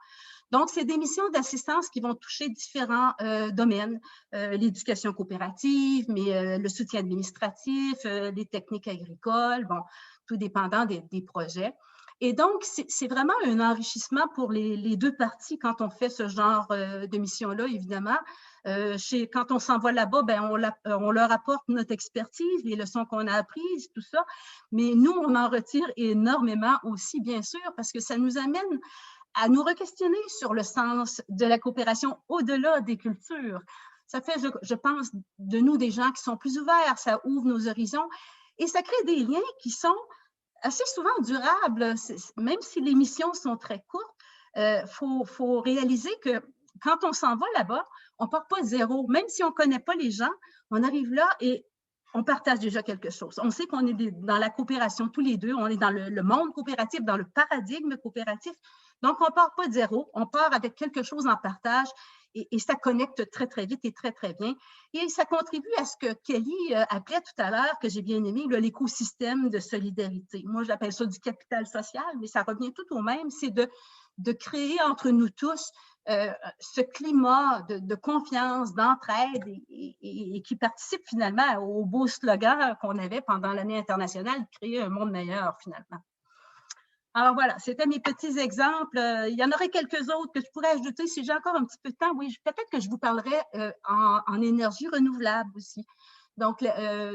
S4: Donc, c'est des missions d'assistance qui vont toucher différents domaines, l'éducation coopérative, mais le soutien administratif, les techniques agricoles, bon, tout dépendant des projets. Et donc, c'est vraiment un enrichissement pour les deux parties quand on fait ce genre de mission-là, évidemment. Quand on s'en va là-bas, on leur apporte notre expertise, les leçons qu'on a apprises, tout ça. Mais nous, on en retire énormément aussi, bien sûr, parce que ça nous amène à nous re-questionner sur le sens de la coopération au-delà des cultures. Ça fait, je pense, de nous des gens qui sont plus ouverts, ça ouvre nos horizons et ça crée des liens qui sont assez souvent durables, même si les missions sont très courtes. Faut réaliser que quand on s'en va là-bas, on ne part pas de zéro. Même si on ne connaît pas les gens, on arrive là et on partage déjà quelque chose. On sait qu'on est dans la coopération tous les deux, on est dans le monde coopératif, dans le paradigme coopératif. Donc, on ne part pas de zéro, on part avec quelque chose en partage et ça connecte très, très vite et très, très bien. Et ça contribue à ce que Kelly appelait tout à l'heure, que j'ai bien aimé, l'écosystème de solidarité. Moi, j'appelle ça du capital social, mais ça revient tout au même, c'est de créer entre nous tous ce climat de confiance, d'entraide et qui participe finalement au beau slogan qu'on avait pendant l'année internationale, créer un monde meilleur finalement. Alors voilà, c'était mes petits exemples. Il y en aurait quelques autres que je pourrais ajouter si j'ai encore un petit peu de temps. Oui, peut-être que je vous parlerai en énergie renouvelable aussi. Donc,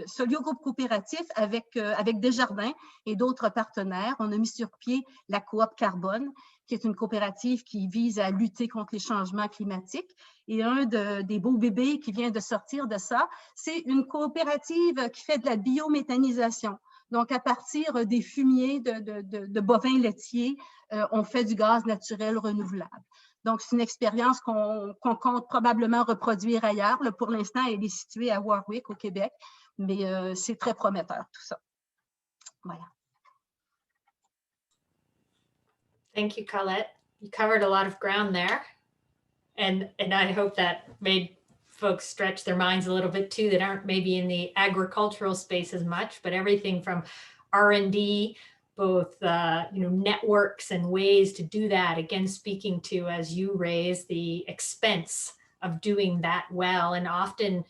S4: Solio Groupe Coopératif avec Desjardins et d'autres partenaires, on a mis sur pied la coop carbone, qui est une coopérative qui vise à lutter contre les changements climatiques. Et un des beaux bébés qui vient de sortir de ça, c'est une coopérative qui fait de la biométhanisation. Donc, à partir des fumiers de bovins laitiers, on fait du gaz naturel renouvelable. Donc, c'est une expérience qu'on compte probablement reproduire ailleurs. Là, pour l'instant, elle est située à Warwick, au Québec, mais c'est très prometteur, tout ça. Voilà.
S1: Thank you, Colette. You covered a lot of ground there. And I hope that made folks stretch their minds a little bit too, that aren't maybe in the agricultural space as much, but everything from R&D, both networks and ways to do that. Again, speaking to, as you raise, the expense of doing that well, and often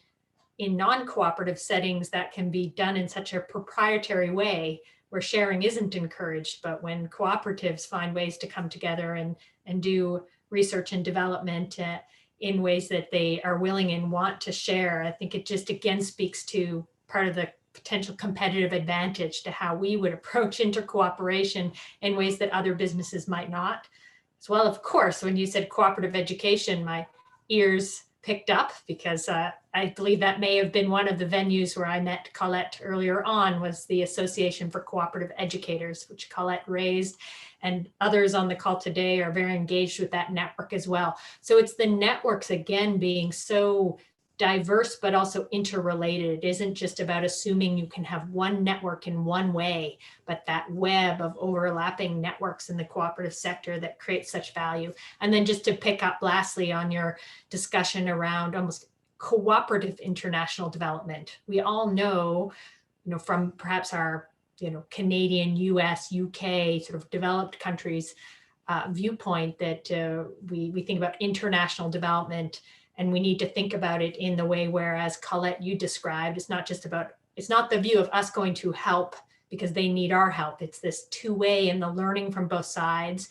S1: in non-cooperative settings that can be done in such a proprietary way where sharing isn't encouraged. But when cooperatives find ways to come together and do research and development in ways that they are willing and want to share, I think it just again speaks to part of the potential competitive advantage to how we would approach intercooperation in ways that other businesses might not. As well, of course, when you said cooperative education, my ears picked up, because I believe that may have been one of the venues where I met Colette earlier on, was the Association for Cooperative Educators, which Colette raised, and others on the call today are very engaged with that network as well. So it's the networks, again, being so diverse, but also interrelated. It isn't just about assuming you can have one network in one way, but that web of overlapping networks in the cooperative sector that creates such value. And then just to pick up lastly on your discussion around almost cooperative international development. We all know, from perhaps our, Canadian, US, UK, sort of developed countries viewpoint that we think about international development, and we need to think about it in the way where, as Colette, you described, it's not the view of us going to help because they need our help. It's this two-way and the learning from both sides,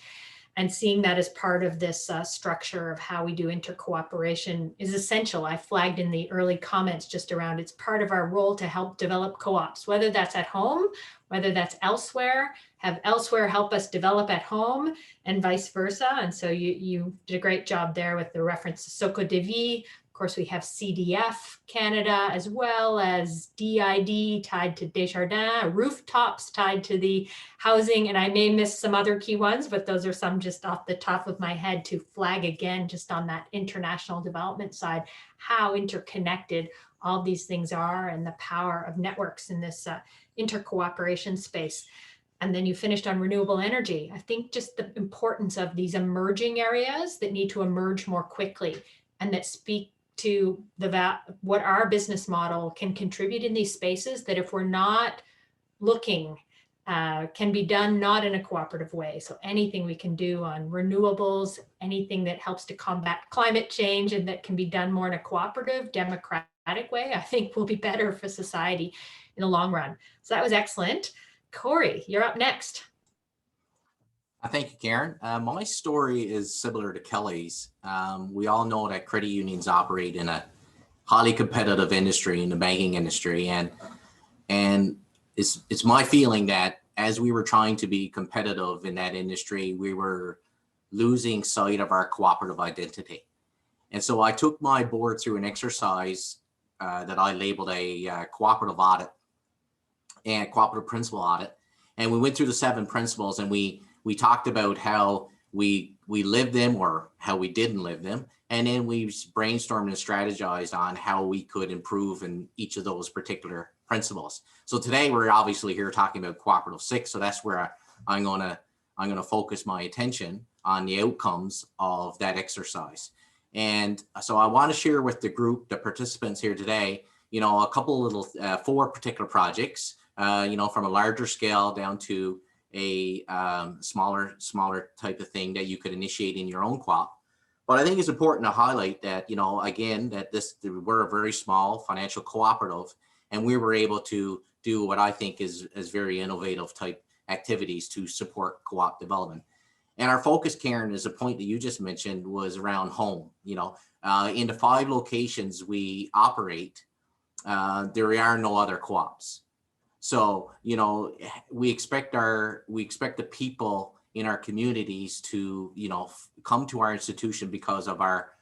S1: and seeing that as part of this structure of how we do intercooperation is essential. I flagged in the early comments just around, it's part of our role to help develop co-ops, whether that's at home, whether that's elsewhere, have elsewhere help us develop at home, and vice versa. And so you did a great job there with the reference to Soco de Vie. Of course, we have CDF Canada, as well as DID tied to Desjardins, rooftops tied to the housing, and I may miss some other key ones, but those are some just off the top of my head to flag again, just on that international development side, how interconnected all these things are and the power of networks in this intercooperation space. And then you finished on renewable energy. I think just the importance of these emerging areas that need to emerge more quickly and that speak to what our business model can contribute in these spaces, that if we're not looking, can be done not in a cooperative way. So anything we can do on renewables, anything that helps to combat climate change and that can be done more in a cooperative, democratic way, I think will be better for society in the long run. So that was excellent. Corey, you're up next.
S2: Thank you, Karen. My story is similar to Kelly's. We all know that credit unions operate in a highly competitive industry, in the banking industry, and it's my feeling that as we were trying to be competitive in that industry, we were losing sight of our cooperative identity. And so I took my board through an exercise that I labeled a cooperative audit and cooperative principle audit. And we went through the 7 principles, and we talked about how we lived them or how we didn't live them. And then we brainstormed and strategized on how we could improve in each of those particular principles. So today we're obviously here talking about cooperative 6. So that's where I'm gonna focus my attention on the outcomes of that exercise. And so I want to share with the group, the participants here today, a couple of little 4 particular projects, from a larger scale down to a smaller type of thing that you could initiate in your own co-op. But I think it's important to highlight that, again, that we're a very small financial cooperative, and we were able to do what I think is very innovative type activities to support co-op development. And our focus, Karen, is a point that you just mentioned, was around home. In the 5 locations we operate, there are no other co-ops. So, we expect the people in our communities to, come to our institution because of our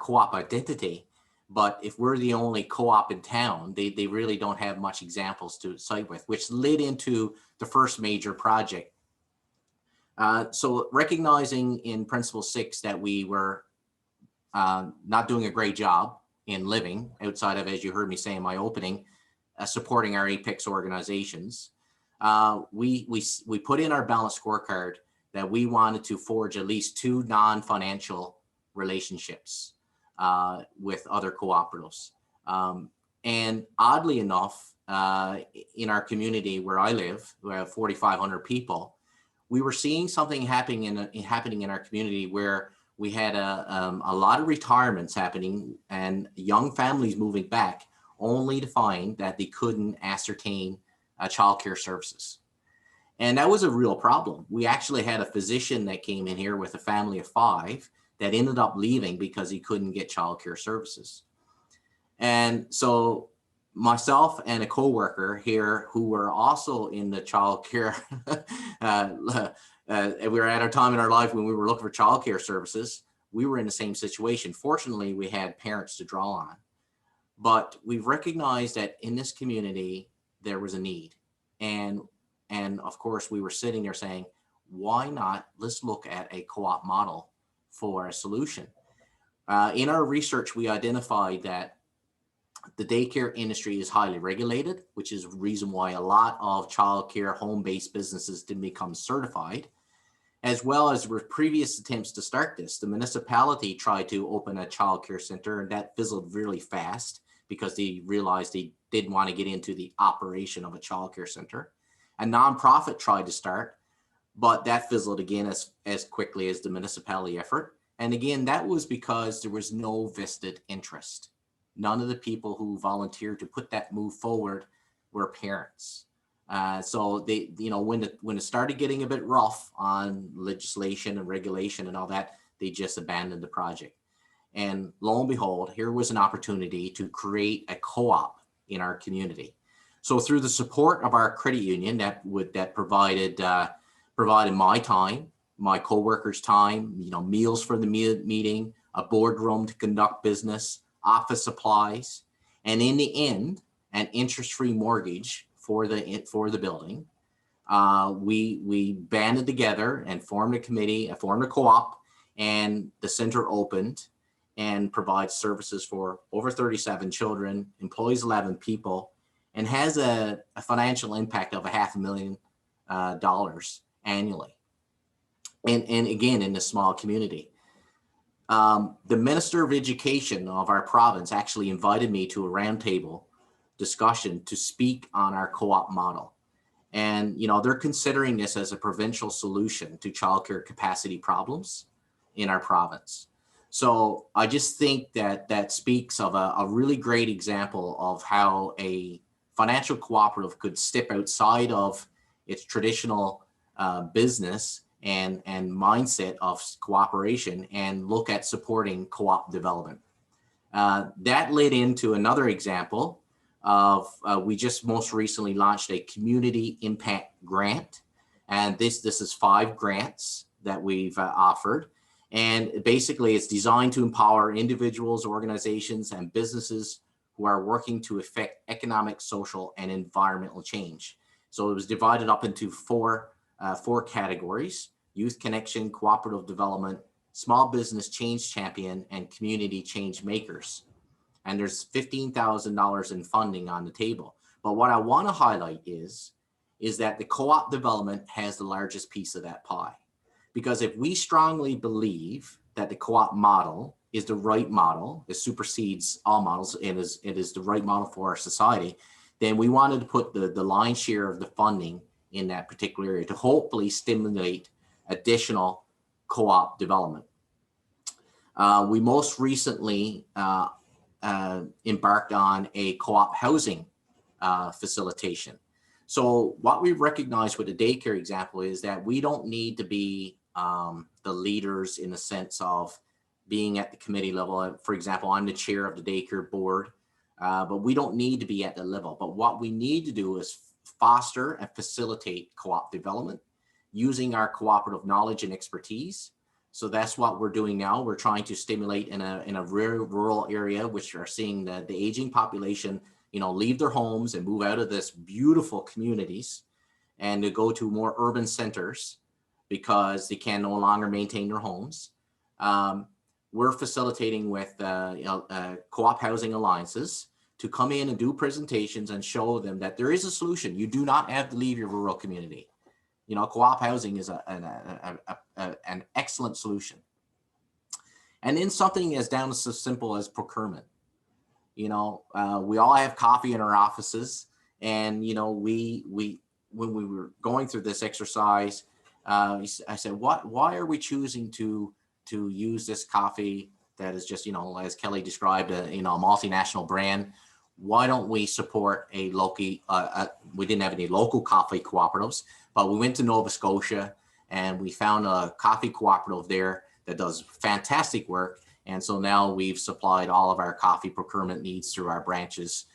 S2: co-op identity. But if we're the only co-op in town, they really don't have much examples to cite with, which led into the first major project. So recognizing in Principle 6 that we were not doing a great job in living outside of, as you heard me say in my opening, supporting our Apex organizations, we put in our balanced scorecard that we wanted to forge at least 2 non-financial relationships with other cooperatives. And oddly enough, in our community where I live, we have 4,500 people, we were seeing something happening in our community where we had a lot of retirements happening and young families moving back, only to find that they couldn't ascertain childcare services. And that was a real problem. We actually had a physician that came in here with a family of 5 that ended up leaving because he couldn't get childcare services. And so myself and a coworker here who were also in the childcare, we were at a time in our life when we were looking for childcare services. We were in the same situation. Fortunately, we had parents to draw on, but we've recognized that in this community, there was a need. And of course, we were sitting there saying, why not? Let's look at a co-op model for a solution. In our research, we identified that the daycare industry is highly regulated, which is the reason why a lot of childcare home-based businesses didn't become certified, as well as with previous attempts to start this. The municipality tried to open a childcare center, and that fizzled really fast because they realized they didn't want to get into the operation of a childcare center. A nonprofit tried to start, but that fizzled again as quickly as the municipality effort. And again, that was because there was no vested interest. None of the people who volunteered to put that move forward were parents. So they, when it started getting a bit rough on legislation and regulation and all that, they just abandoned the project. And lo and behold, here was an opportunity to create a co-op in our community. So through the support of our credit union that provided my time, my coworkers' time, meals for the meeting, a boardroom to conduct business, office supplies, and in the end, an interest-free mortgage for the building. We banded together and formed a committee, formed a co-op, and the center opened and provides services for over 37 children, employs 11 people, and has a financial impact of $500,000 annually. And again, in a small community. The Minister of Education of our province actually invited me to a roundtable discussion to speak on our co-op model. And, they're considering this as a provincial solution to childcare capacity problems in our province. So I just think that speaks of a really great example of how a financial cooperative could step outside of its traditional business and mindset of cooperation and look at supporting co-op development. That led into another example of we just most recently launched a community impact grant. And this is 5 grants that we've offered. And basically it's designed to empower individuals, organizations, and businesses who are working to affect economic, social, and environmental change. So it was divided up into four categories: youth connection, cooperative development, small business change champion, and community change makers. And there's $15,000 in funding on the table. But what I want to highlight is that the co-op development has the largest piece of that pie. Because if we strongly believe that the co-op model is the right model, it supersedes all models, it is the right model for our society, then we wanted to put the lion's share of the funding in that particular area to hopefully stimulate additional co-op development. We most recently embarked on a co-op housing facilitation. So what we recognize with the daycare example is that we don't need to be the leaders in the sense of being at the committee level. For example, I'm the chair of the daycare board, but we don't need to be at the level. But what we need to do is foster and facilitate co-op development using our cooperative knowledge and expertise. So that's what we're doing now. We're trying to stimulate in a very rural area, which are seeing the aging population, leave their homes and move out of this beautiful communities and to go to more urban centers because they can no longer maintain their homes. We're facilitating with co-op housing alliances to come in and do presentations and show them that there is a solution. You do not have to leave your rural community. Co-op housing is an excellent solution. And then something as down as so simple as procurement. We all have coffee in our offices, and when we were going through this exercise, I said, why are we choosing to use this coffee that is just, as Kelly described, a multinational brand? why don't we support a local, we didn't have any local coffee cooperatives, but we went to Nova Scotia and we found a coffee cooperative there that does fantastic work. And so now we've supplied all of our coffee procurement needs through our branches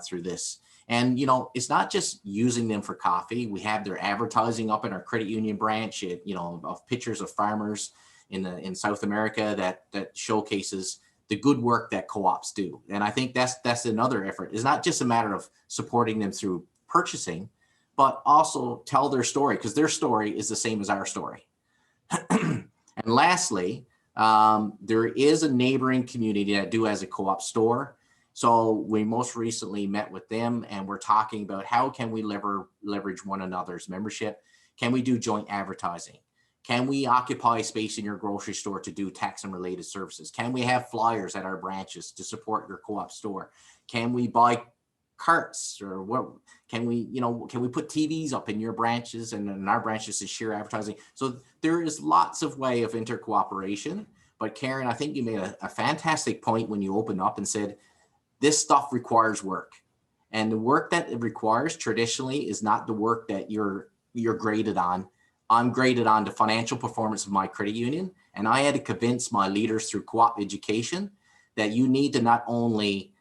S2: through this. And, you know, it's not just using them for coffee. We have their advertising up in our credit union branch, you know, of pictures of farmers in South America that showcases the good work that co-ops do. And I think that's another effort. It's not just a matter of supporting them through purchasing, but also tell their story, because their story is the same as our story. And lastly, there is a neighboring community that do has a co-op store. So we most recently met with them and we're talking about how can we leverage one another's membership? Can we do joint advertising? Can we occupy space in your grocery store to do tax and related services? Can we have flyers at our branches to support your co-op store? Can we buy carts, or what? Can we, you know, can we put TVs up in your branches and in our branches to share advertising? So there is lots of way of intercooperation. But Karen, I think you made a fantastic point when you opened up and said, this stuff requires work. And the work that it requires traditionally is not the work that you're graded on. I'm graded on the financial performance of my credit union. And I had to convince my leaders through co-op education that you need to not only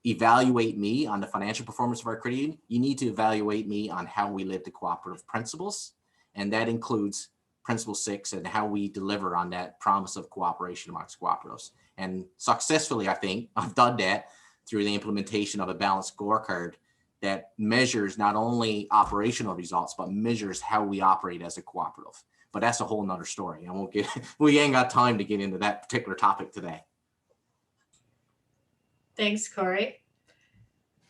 S2: evaluate me on the financial performance of our credit union, you need to evaluate me on how we live the cooperative principles. And that includes Principle 6 and how we deliver on that promise of cooperation amongst cooperatives. And successfully, I think I've done that through the implementation of a balanced scorecard that measures not only operational results, but measures how we operate as a cooperative. But that's a whole nother story. We ain't got time to get into that particular topic today.
S1: Thanks, Corey.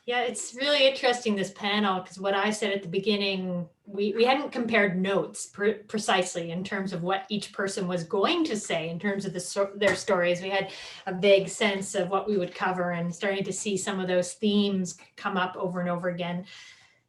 S1: Yeah, it's really interesting, this panel, because what I said at the beginning, we hadn't compared notes precisely in terms of what each person was going to say in terms of their stories. We had a vague sense of what we would cover and starting to see some of those themes come up over and over again.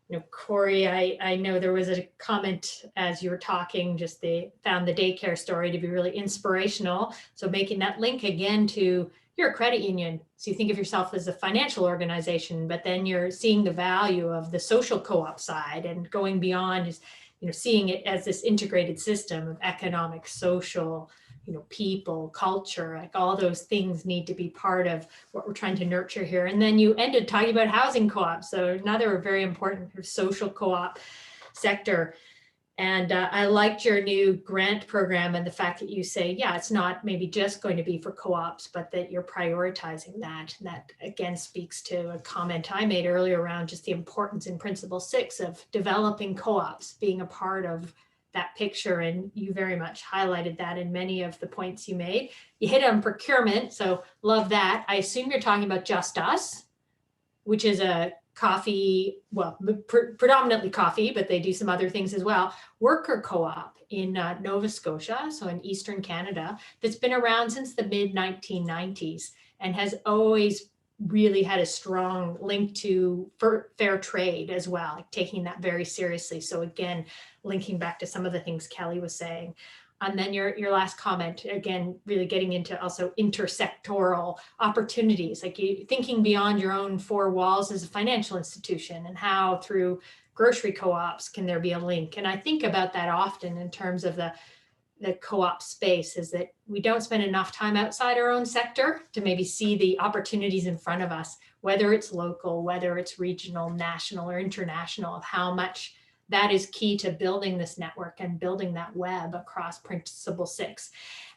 S1: You know, Corey, I know there was a comment as you were talking, just they found the daycare story to be really inspirational. So making that link again to you're a credit union. So you think of yourself as a financial organization, but then you're seeing the value of the social co-op side and going beyond is, you know, seeing it as this integrated system of economic, social, you know, people, culture, like all those things need to be part of what we're trying to nurture here. And then you ended talking about housing co-ops. So another very important social co-op sector. And I liked your new grant program and the fact that you say, yeah, it's not maybe just going to be for co-ops, but that you're prioritizing that. And that again speaks to a comment I made earlier around just the importance in Principle 6 of developing co-ops, being a part of that picture. And you very much highlighted that in many of the points you made. You hit on procurement, so love that. I assume you're talking about Just Us, which is a coffee, well, predominantly coffee, but they do some other things as well, worker co-op in Nova Scotia, so in Eastern Canada, that's been around since the mid-1990s and has always really had a strong link to fair trade as well, like taking that very seriously. So again, linking back to some of the things Kelly was saying. And then your last comment, again, really getting into also intersectoral opportunities, like you thinking beyond your own four walls as a financial institution and how through grocery co-ops can there be a link. And I think about that often in terms of the co-op space, is that we don't spend enough time outside our own sector to maybe see the opportunities in front of us, whether it's local, whether it's regional, national, or international, of how much that is key to building this network and building that web across Principle 6.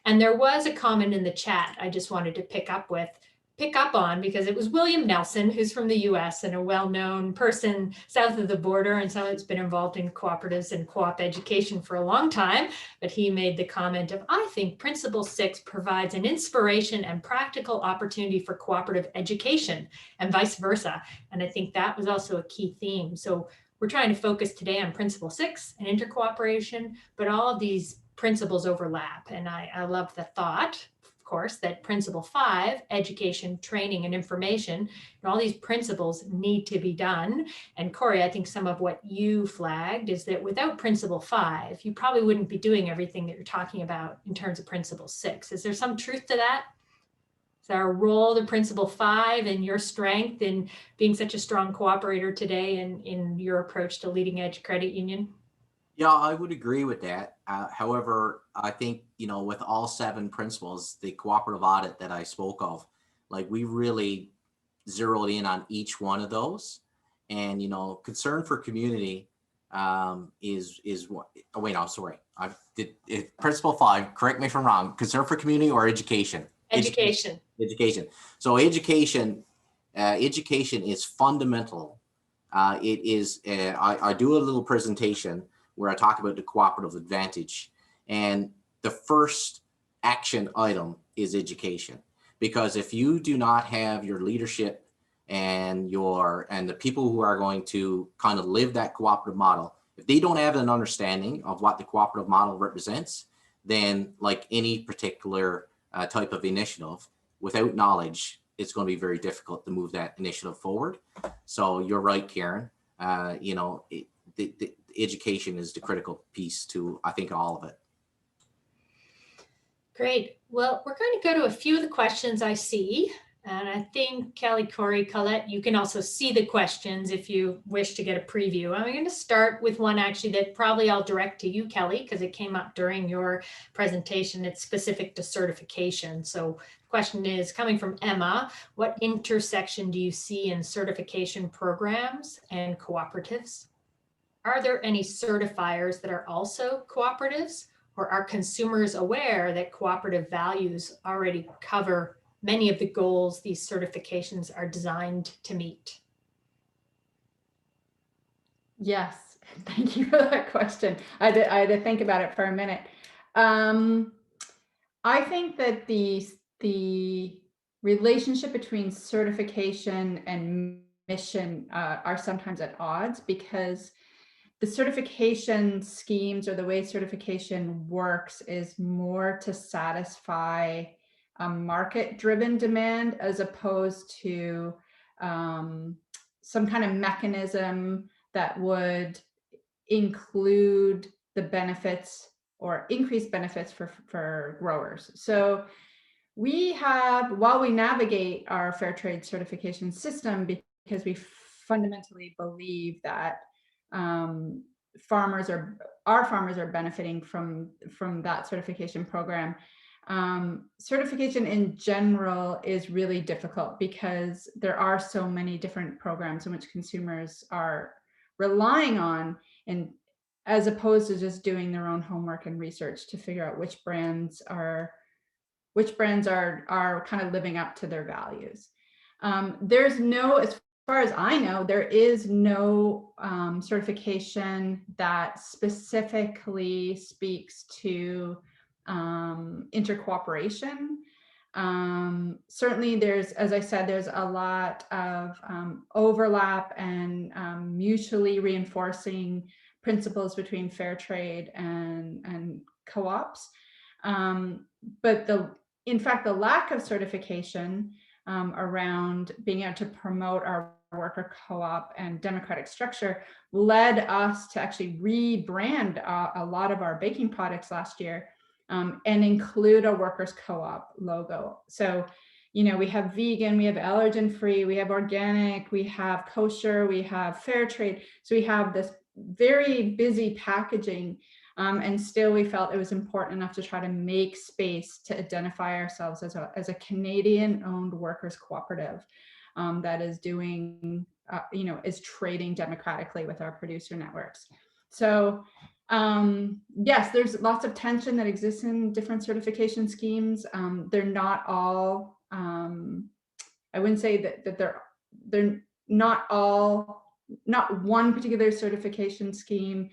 S1: And there was a comment in the chat I just wanted to pick up on, because it was William Nelson, who's from the US and a well-known person south of the border, and someone that's been involved in cooperatives and co-op education for a long time. But he made the comment of, I think Principle 6 provides an inspiration and practical opportunity for cooperative education and vice versa. And I think that was also a key theme. So we're trying to focus today on Principle 6 and intercooperation, but all of these principles overlap. And I love the thought, of course, that Principle 5, education, training, and information, and all these principles need to be done. And Corey, I think some of what you flagged is that without Principle 5, you probably wouldn't be doing everything that you're talking about in terms of Principle 6. Is there some truth to that? our role to Principle 5 and your strength in being such a strong cooperator today in your approach to leading edge credit union?
S2: Yeah, I would agree with that. However, I think, with all 7 principles, the cooperative audit that I spoke of, like we really zeroed in on each one of those. And, concern for community is what, oh, wait, no, sorry. I did principle 5, correct me if I'm wrong, concern for community or education?
S1: Education.
S2: Education. So education is fundamental. It is, I do a little presentation where I talk about the cooperative advantage. And the first action item is education. Because if you do not have your leadership and the people who are going to kind of live that cooperative model, if they don't have an understanding of what the cooperative model represents, then like any particular type of initiative, without knowledge, it's going to be very difficult to move that initiative forward. So you're right, Karen. The education is the critical piece to, I think, all of it.
S1: Great. Well, we're going to go to a few of the questions I see. And I think Kelly, Corey, Colette, you can also see the questions if you wish to get a preview. I'm going to start with one actually that probably I'll direct to you, Kelly, because it came up during your presentation. It's specific to certification. So the question is coming from Emma. What intersection do you see in certification programs and cooperatives? Are there any certifiers that are also cooperatives, or are consumers aware that cooperative values already cover many of the goals these certifications are designed to meet?
S3: Yes, thank you for that question. I had to think about it for a minute. I think that the relationship between certification and mission are sometimes at odds, because the certification schemes or the way certification works is more to satisfy a market-driven demand as opposed to some kind of mechanism that would include the benefits or increased benefits for growers. So we have, while we navigate our fair trade certification system, because we fundamentally believe that our farmers are benefiting from that certification program. Certification in general is really difficult because there are so many different programs in which consumers are relying on, and as opposed to just doing their own homework and research to figure out which brands are kind of living up to their values. There's no, as far as I know, there is no certification that specifically speaks to intercooperation. Certainly there's, as I said, there's a lot of overlap and mutually reinforcing principles between fair trade and co-ops. But in fact, the lack of certification around being able to promote our worker co-op and democratic structure led us to actually rebrand a lot of our baking products last year and include a workers co-op logo. So, we have vegan, we have allergen free, we have organic, we have kosher, we have fair trade. So we have this very busy packaging. And still we felt it was important enough to try to make space to identify ourselves as a Canadian-owned workers cooperative that is doing, is trading democratically with our producer networks. So yes, there's lots of tension that exists in different certification schemes. They're not all, I wouldn't say that they're not all, not one particular certification scheme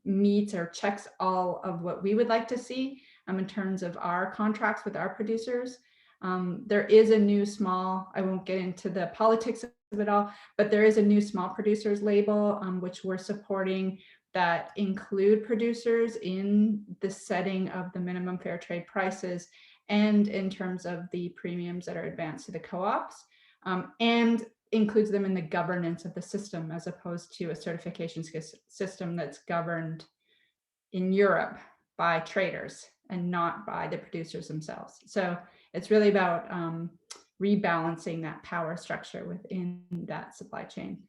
S3: meets or checks all of what we would like to see in terms of our contracts with our producers. There is a new small, I won't get into the politics of it all, but there is a new small producers label which we're supporting that include producers in the setting of the minimum fair trade prices and in terms of the premiums that are advanced to the co-ops, and includes them in the governance of the system, as opposed to a certification system that's governed in Europe by traders and not by the producers themselves. So it's really about rebalancing that power structure within that supply chain.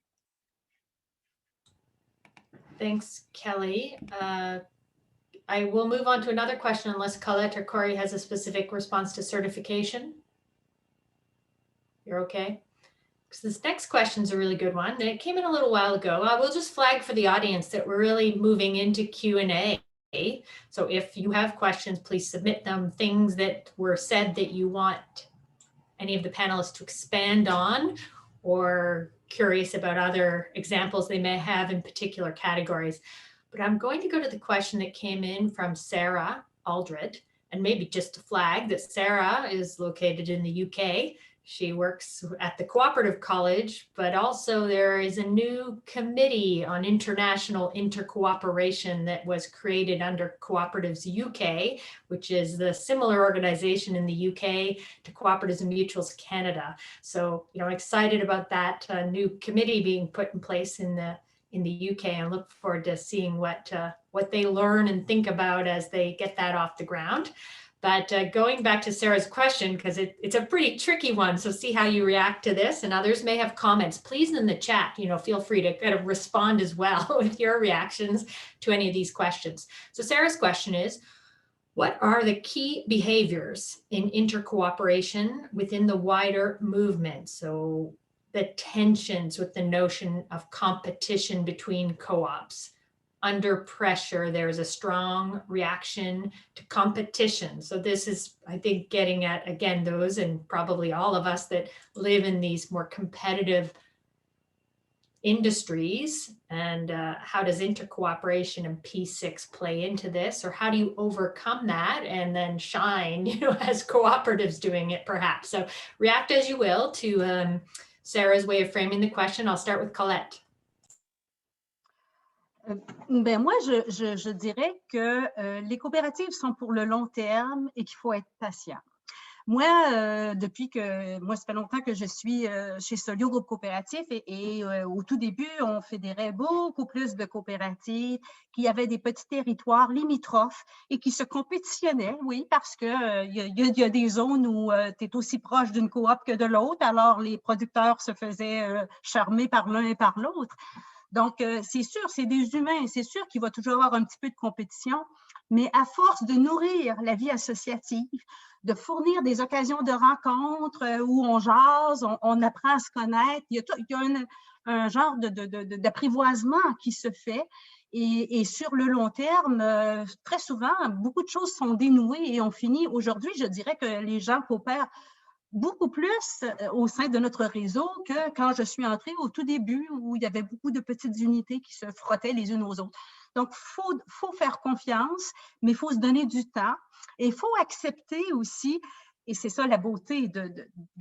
S1: Thanks, Kelly. I will move on to another question unless Colette or Corey has a specific response to certification. You're okay? Because this next question is a really good one. It came in a little while ago. I will just flag for the audience that we're really moving into Q&A. So if you have questions, please submit them. Things that were said that you want any of the panelists to expand on, or curious about other examples they may have in particular categories. But I'm going to go to the question that came in from Sarah Aldred, and maybe just to flag that Sarah is located in the UK. She works at the Cooperative College, but also there is a new committee on international intercooperation that was created under Cooperatives UK, which is the similar organization in the UK to Cooperatives and Mutuals Canada. So, excited about that new committee being put in place in the UK, and look forward to seeing what they learn and think about as they get that off the ground. But going back to Sarah's question, because it's a pretty tricky one, so see how you react to this, and others may have comments. Please in the chat, feel free to kind of respond as well with your reactions to any of these questions. So Sarah's question is, what are the key behaviors in intercooperation within the wider movement? So the tensions with the notion of competition between co-ops. Under pressure, there's a strong reaction to competition. So this is, I think, getting at, again, those and probably all of us that live in these more competitive industries. And how does intercooperation and P6 play into this? Or how do you overcome that and then shine, as cooperatives doing it perhaps? So react as you will to Sarah's way of framing the question. I'll start with Colette.
S4: Ben moi, je dirais que les coopératives sont pour le long terme et qu'il faut être patient. Moi, ça fait longtemps que je suis chez Solio Groupe Coopératif et au tout début, on fédérait beaucoup plus de coopératives qui avaient des petits territoires limitrophes et qui se compétitionnaient, oui, parce que il y a des zones où tu es aussi proche d'une coop que de l'autre, alors les producteurs se faisaient charmer par l'un et par l'autre. Donc, c'est sûr, c'est des humains, c'est sûr qu'il va toujours avoir un petit peu de compétition, mais à force de nourrir la vie associative, de fournir des occasions de rencontres où on jase, on apprend à se connaître, il y a un genre d'apprivoisement qui se fait et sur le long terme, très souvent, beaucoup de choses sont dénouées et on finit, aujourd'hui, je dirais que les gens coopèrent beaucoup plus au sein de notre réseau que quand je suis entrée au tout début où il y avait beaucoup de petites unités qui se frottaient les unes aux autres. Donc, faut faire confiance, mais il faut se donner du temps et il faut accepter aussi, et c'est ça la beauté de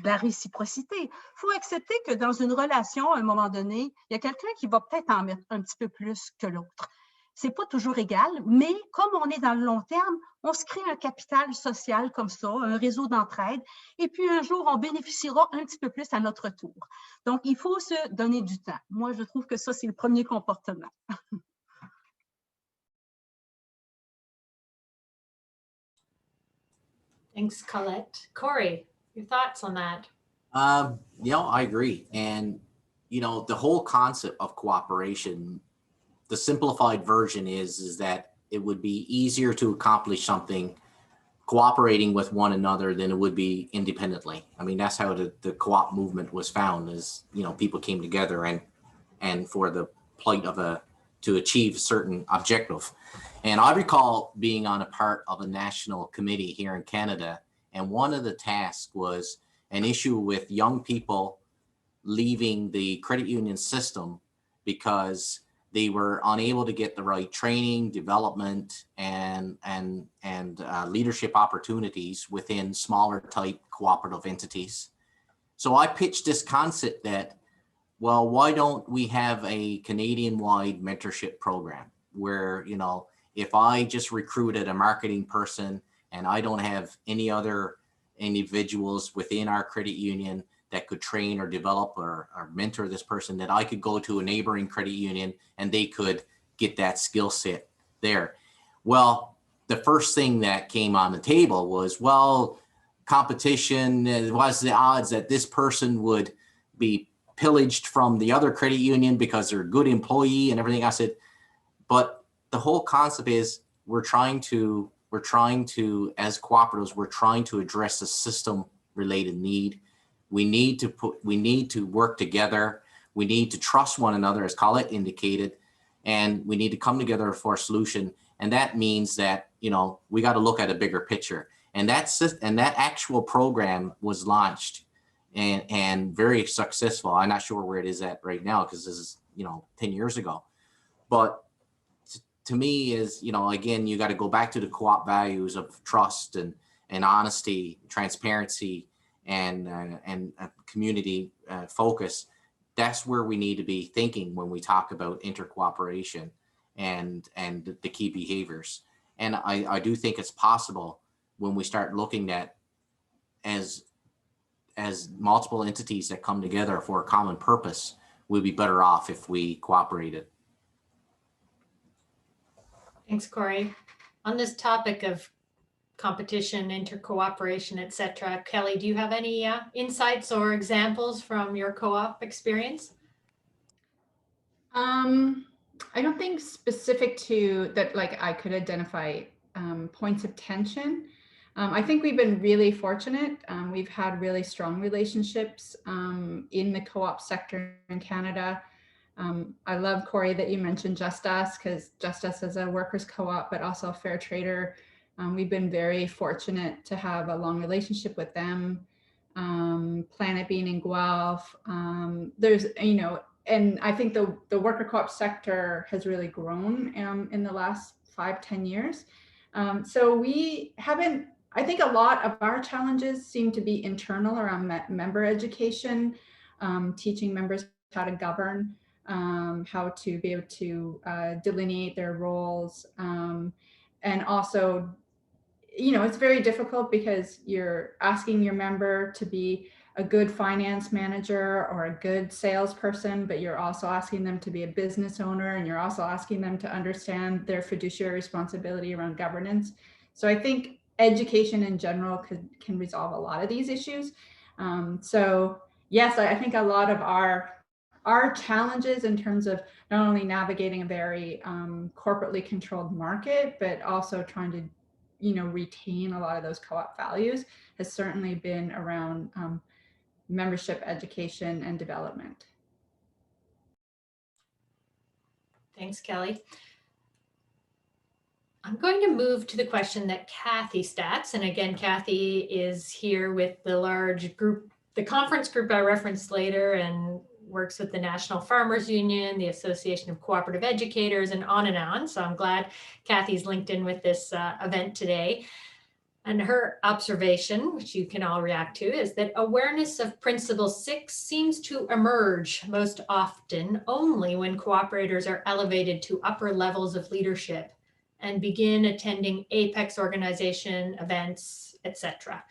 S4: la réciprocité, il faut accepter que dans une relation, à un moment donné, il y a quelqu'un qui va peut-être en mettre un petit peu plus que l'autre. C'est pas toujours égal, mais comme on est dans le long terme, on se crée un capital social comme ça, un réseau d'entraide, et puis un jour, on bénéficiera un petit peu plus à notre tour. Donc, il faut se donner du temps. Moi, je trouve que ça, c'est le premier comportement.
S1: Thanks, Colette. Corey, your thoughts on that?
S2: I agree. And, the whole concept of cooperation, the simplified version is that it would be easier to accomplish something cooperating with one another than it would be independently. I mean, that's how the co-op movement was found, is, people came together and for the plight of to achieve a certain objective. And I recall being on a part of a national committee here in Canada, and one of the tasks was an issue with young people leaving the credit union system because they were unable to get the right training, development, and leadership opportunities within smaller type cooperative entities. So I pitched this concept that, well, why don't we have a Canadian-wide mentorship program where, if I just recruited a marketing person and I don't have any other individuals within our credit union that could train or develop or mentor this person, that I could go to a neighboring credit union and they could get that skill set there. Well, the first thing that came on the table was, well, competition. What's the odds that this person would be pillaged from the other credit union because they're a good employee and everything. I said, but the whole concept is we're trying to, as cooperatives, we're trying to address a system related need. We need to work together. We need to trust one another, as Colette indicated, and we need to come together for a solution. And that means that, you know, we got to look at a bigger picture. And that actual program was launched and very successful. I'm not sure where it is at right now because this is, you know, 10 years ago. But to me is, you know, again, you got to go back to the co-op values of trust and honesty, transparency, and community focus. That's where we need to be thinking when we talk about intercooperation and the key behaviors. And I do think it's possible when we start looking at as multiple entities that come together for a common purpose, we'll be better off if we cooperated.
S1: Thanks, Corey. On this topic of competition, intercooperation, etc., Kelly, do you have any insights or examples from your co-op experience?
S3: I don't think specific to that, like I could identify points of tension. I think we've been really fortunate. We've had really strong relationships in the co-op sector in Canada. I love, Corey, that you mentioned Just Us, because Just Us is a workers co-op, but also a fair trader. We've been very fortunate to have a long relationship with them. Planet being in Guelph. There's, you know, and I think the worker co-op sector has really grown in the last 5-10 years. So we haven't, I think a lot of our challenges seem to be internal around member education, teaching members how to govern, how to be able to delineate their roles. And also, you know, it's very difficult because you're asking your member to be a good finance manager or a good salesperson, but you're also asking them to be a business owner, and you're also asking them to understand their fiduciary responsibility around governance. So I think education in general can resolve a lot of these issues. So yes, I think a lot of our challenges in terms of not only navigating a very corporately controlled market, but also trying to, you know, retain a lot of those co-op values has certainly been around membership education and development.
S1: Thanks, Kelly. I'm going to move to the question that Kathy stats. And again, Kathy is here with the large group, the conference group I referenced later, and works with the National Farmers Union, the Association of Cooperative Educators, and on and on. So I'm glad Kathy's linked in with this event today. And her observation, which you can all react to, is that awareness of Principle 6 seems to emerge most often only when cooperators are elevated to upper levels of leadership and begin attending apex organization events, etc.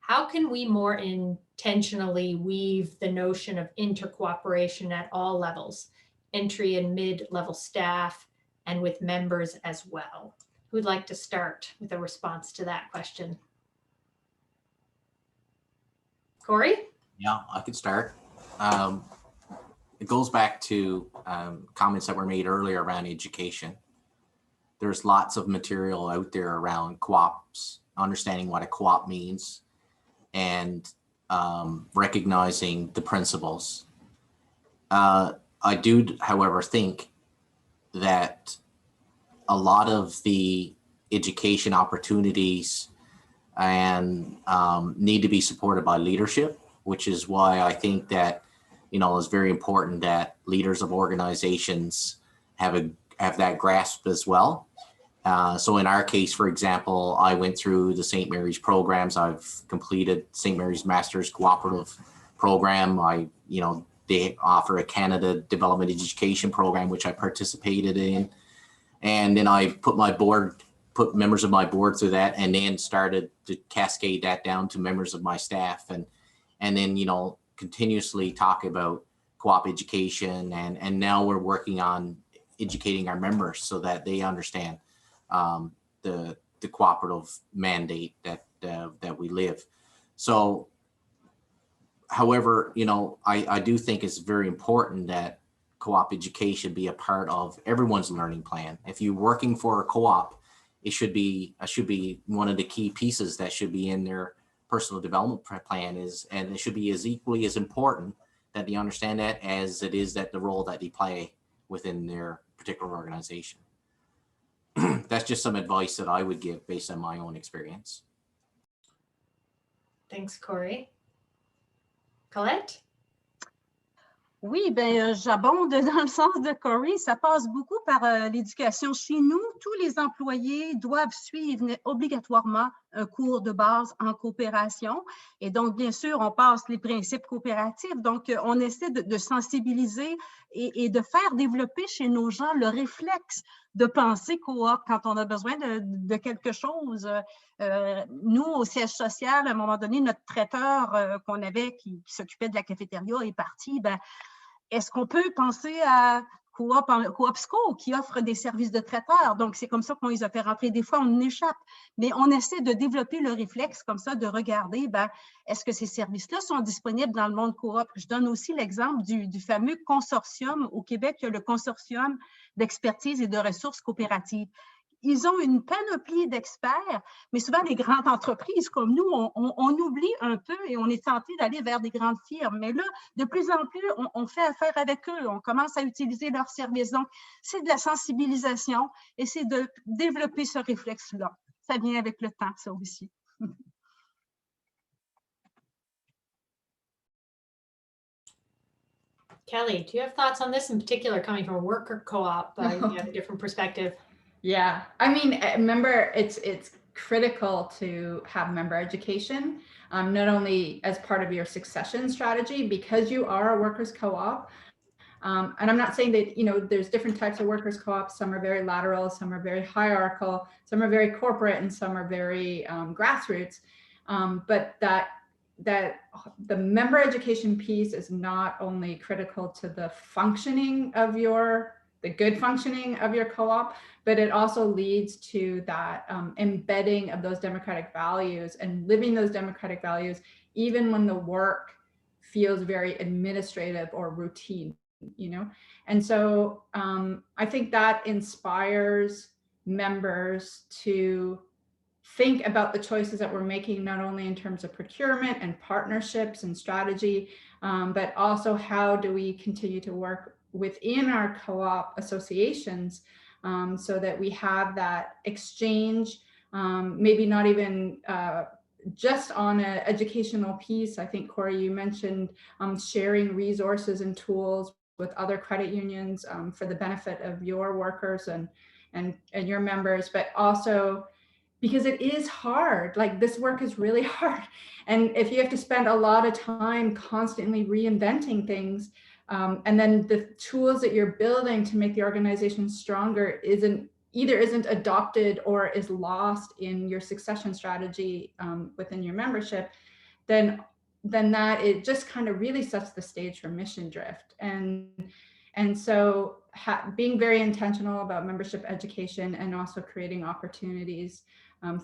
S1: How can we more intentionally weave the notion of intercooperation at all levels, entry and mid-level staff, and with members as well? Who'd like to start with a response to that question? Corey?
S2: Yeah, I could start. It goes back to comments that were made earlier around education. There's lots of material out there around co-ops, understanding what a co-op means, and recognizing the principles. I do, however, think that a lot of the education opportunities and need to be supported by leadership, which is why I think that, you know, it's very important that leaders of organizations have that grasp as well. So in our case, for example, I went through the St. Mary's programs. I've completed St. Mary's Master's Cooperative Program. They offer a Canada Development Education Program, which I participated in. And then I put members of my board through that, and then started to cascade that down to members of my staff, and then, you know, continuously talk about co-op education, and now we're working on educating our members so that they understand the cooperative mandate that we live. So, however, you know, I do think it's very important that co-op education be a part of everyone's learning plan. If you're working for a co-op, it should be one of the key pieces that should be in their personal development plan is, and it should be as equally as important that they understand that as it is that the role that they play within their particular organization. That's just some advice that I would give based on my own experience.
S1: Thanks, Corey. Colette?
S4: Oui, ben j'abonde dans le sens de Corey. Ça passe beaucoup par l'éducation. Chez nous, tous les employés doivent suivre obligatoirement un cours de base en coopération. Et donc, bien sûr, on passe les principes coopératifs. Donc, on essaie de sensibiliser et de faire développer chez nos gens le réflexe de penser coop quand on a besoin de quelque chose. Nous, au siège social, à un moment donné, notre traiteur qu'on avait qui s'occupait de la cafétéria est parti. Ben, est-ce qu'on peut penser à Coopsco qui offre des services de traiteur? Donc, c'est comme ça qu'on les a fait rentrer. Des fois, on échappe, mais on essaie de développer le réflexe comme ça, de regarder, ben, est-ce que ces services-là sont disponibles dans le monde coop? Je donne aussi l'exemple du fameux consortium. Au Québec, il y a le consortium d'expertise et de ressources coopératives. Ils ont une panoplie d'experts, mais souvent les grandes entreprises comme nous, on oublie un peu et on est tenté d'aller vers des grandes firmes. Mais là, de plus en plus, on fait affaire avec eux, on commence à utiliser leurs services. Donc, c'est de la sensibilisation et c'est de développer ce réflexe-là. Ça vient avec le temps, ça aussi.
S1: Kelly, do you have thoughts on this in particular, coming from a worker co-op? You have a different perspective.
S3: Yeah, I mean, remember, it's critical to have member education, not only as part of your succession strategy, because you are a workers co-op. And I'm not saying that, you know, there's different types of workers co-ops. Some are very lateral, some are very hierarchical, some are very corporate, and some are very grassroots. But that the member education piece is not only critical to the functioning of the good functioning of your co-op, but it also leads to that embedding of those democratic values and living those democratic values, even when the work feels very administrative or routine, you know? And so I think that inspires members to think about the choices that we're making, not only in terms of procurement and partnerships and strategy, but also how do we continue to work within our co-op associations so that we have that exchange, maybe not even just on an educational piece. I think, Corey, you mentioned sharing resources and tools with other credit unions for the benefit of your workers and your members, but also because it is hard. Like, this work is really hard. And if you have to spend a lot of time constantly reinventing things, and then the tools that you're building to make the organization stronger isn't adopted or is lost in your succession strategy within your membership, then that it just kind of really sets the stage for mission drift. And so being very intentional about membership education and also creating opportunities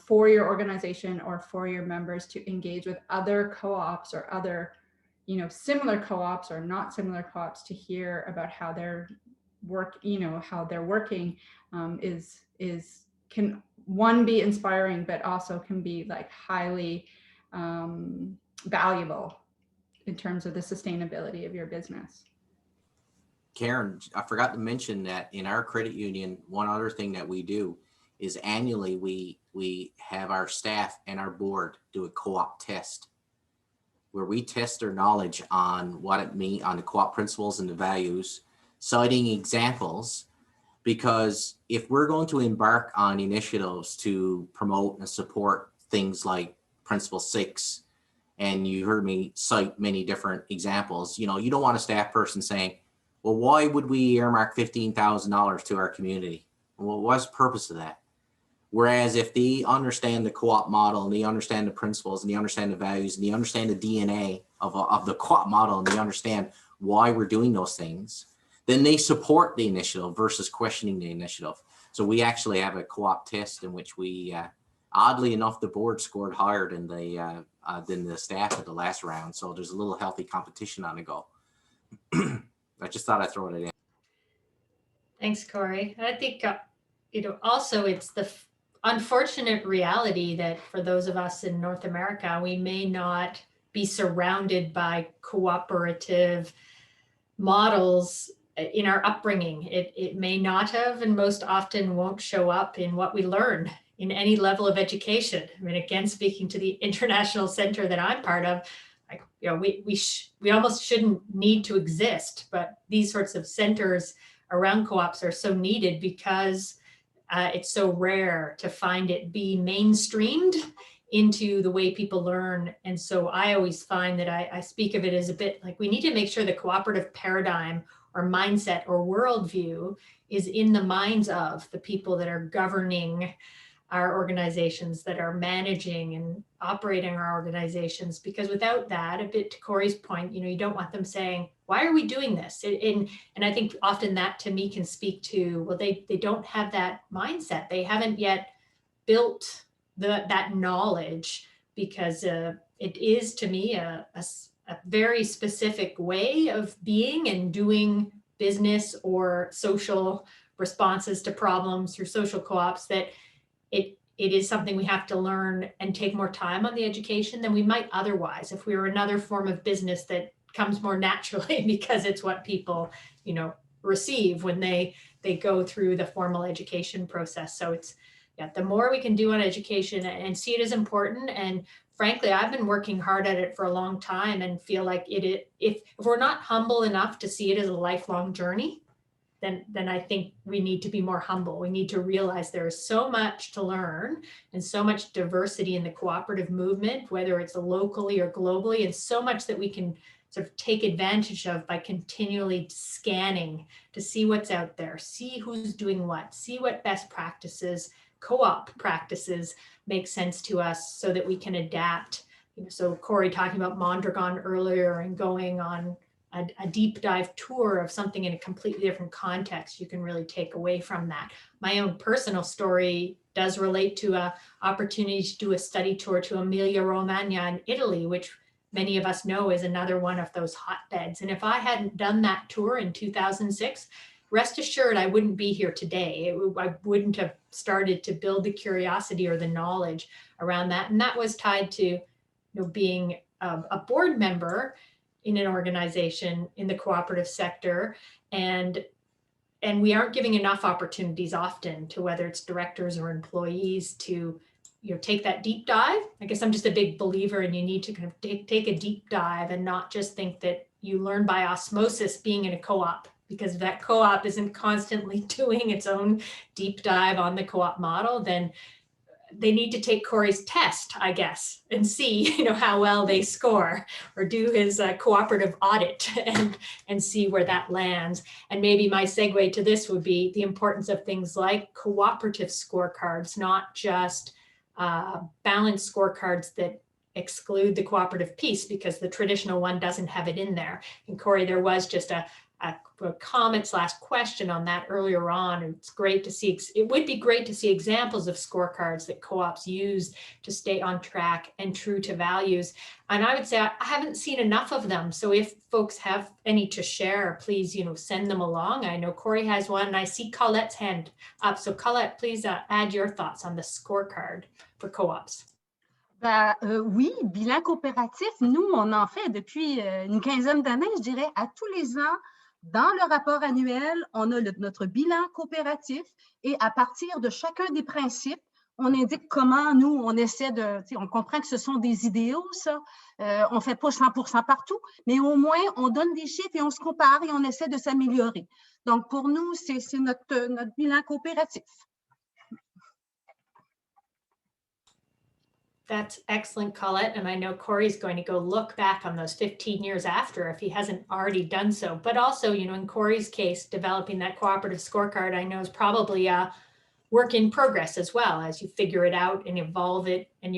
S3: for your organization or for your members to engage with other co-ops or other, you know, similar co-ops or not similar co-ops to hear about how their work, you know, how they're working can, one, be inspiring, but also can be like highly valuable in terms of the sustainability of your business.
S2: Karen, I forgot to mention that in our credit union, one other thing that we do is annually we have our staff and our board do a co-op test where we test their knowledge on what it means, on the co-op principles and the values, citing examples, because if we're going to embark on initiatives to promote and support things like Principle 6, and you heard me cite many different examples, you know, you don't want a staff person saying, well, why would we earmark $15,000 to our community? Well, what's the purpose of that? Whereas if they understand the co-op model and they understand the principles and they understand the values and they understand the DNA of the co-op model and they understand why we're doing those things, then they support the initiative versus questioning the initiative. So we actually have a co-op test in which we oddly enough, the board scored higher than the staff at the last round. So there's a little healthy competition on the go. I just thought I'd throw it in.
S1: Thanks, Corey. I think, also it's the unfortunate reality that for those of us in North America, we may not be surrounded by cooperative models in our upbringing. It may not have, and most often won't show up in what we learn in any level of education. I mean, again, speaking to the international center that I'm part of, we almost shouldn't need to exist, but these sorts of centers around co-ops are so needed because it's so rare to find it be mainstreamed into the way people learn. And so I always find that I speak of it as a bit like we need to make sure the cooperative paradigm or mindset or worldview is in the minds of the people that are governing our organizations, that are managing and operating our organizations, because without that, a bit to Corey's point, you don't want them saying, why are we doing this? And I think often that to me can speak to, well, they don't have that mindset. They haven't yet built that knowledge, because it is to me a very specific way of being and doing business or social responses to problems through social co-ops, that it is something we have to learn and take more time on the education than we might otherwise if we were another form of business that comes more naturally because it's what people, receive when they go through the formal education process. So it's, the more we can do on education and see it as important. And frankly, I've been working hard at it for a long time and feel like if we're not humble enough to see it as a lifelong journey, then I think we need to be more humble. We need to realize there is so much to learn and so much diversity in the cooperative movement, whether it's locally or globally, and so much that we can sort of take advantage of by continually scanning to see what's out there, see who's doing what, see what best practices, co-op practices make sense to us so that we can adapt. So Corey talking about Mondragon earlier and going on a deep dive tour of something in a completely different context, you can really take away from that. My own personal story does relate to an opportunity to do a study tour to Emilia Romagna in Italy, which many of us know is another one of those hotbeds. And if I hadn't done that tour in 2006, rest assured I wouldn't be here today. I wouldn't have started to build the curiosity or the knowledge around that. And that was tied to being a board member in an organization in the cooperative sector. And we aren't giving enough opportunities often to whether it's directors or employees to take that deep dive. I guess I'm just a big believer and you need to kind of take a deep dive and not just think that you learn by osmosis being in a co-op, because if that co-op isn't constantly doing its own deep dive on the co-op model, then they need to take Corey's test, I guess, and see, how well they score, or do his cooperative audit and see where that lands. And maybe my segue to this would be the importance of things like cooperative scorecards, not just balanced scorecards that exclude the cooperative piece, because the traditional one doesn't have it in there. And Corey, there was just a comment / question on that earlier on. It's great to see, it would be great to see examples of scorecards that co-ops use to stay on track and true to values. And I would say I haven't seen enough of them. So if folks have any to share, please, send them along. I know Corey has one and I see Colette's hand up. So Colette, please add your thoughts on the scorecard for co-ops.
S4: Oui, bilan coopératif, nous, on en fait depuis une quinzaine d'années, je dirais, à tous les ans. Dans le rapport annuel, on a notre bilan coopératif et à partir de chacun des principes, on indique comment nous, on essaie de, on comprend que ce sont des idéaux, ça, on ne fait pas 100% partout, mais au moins, on donne des chiffres et on se compare et on essaie de s'améliorer. Donc, pour nous, c'est notre bilan coopératif.
S1: That's excellent, Colette. And I know Corey's going to go look back on those 15 years after if he hasn't already done so. But also, in Corey's case, developing that cooperative scorecard, I know is probably a work in progress as well as you figure it out and evolve it. And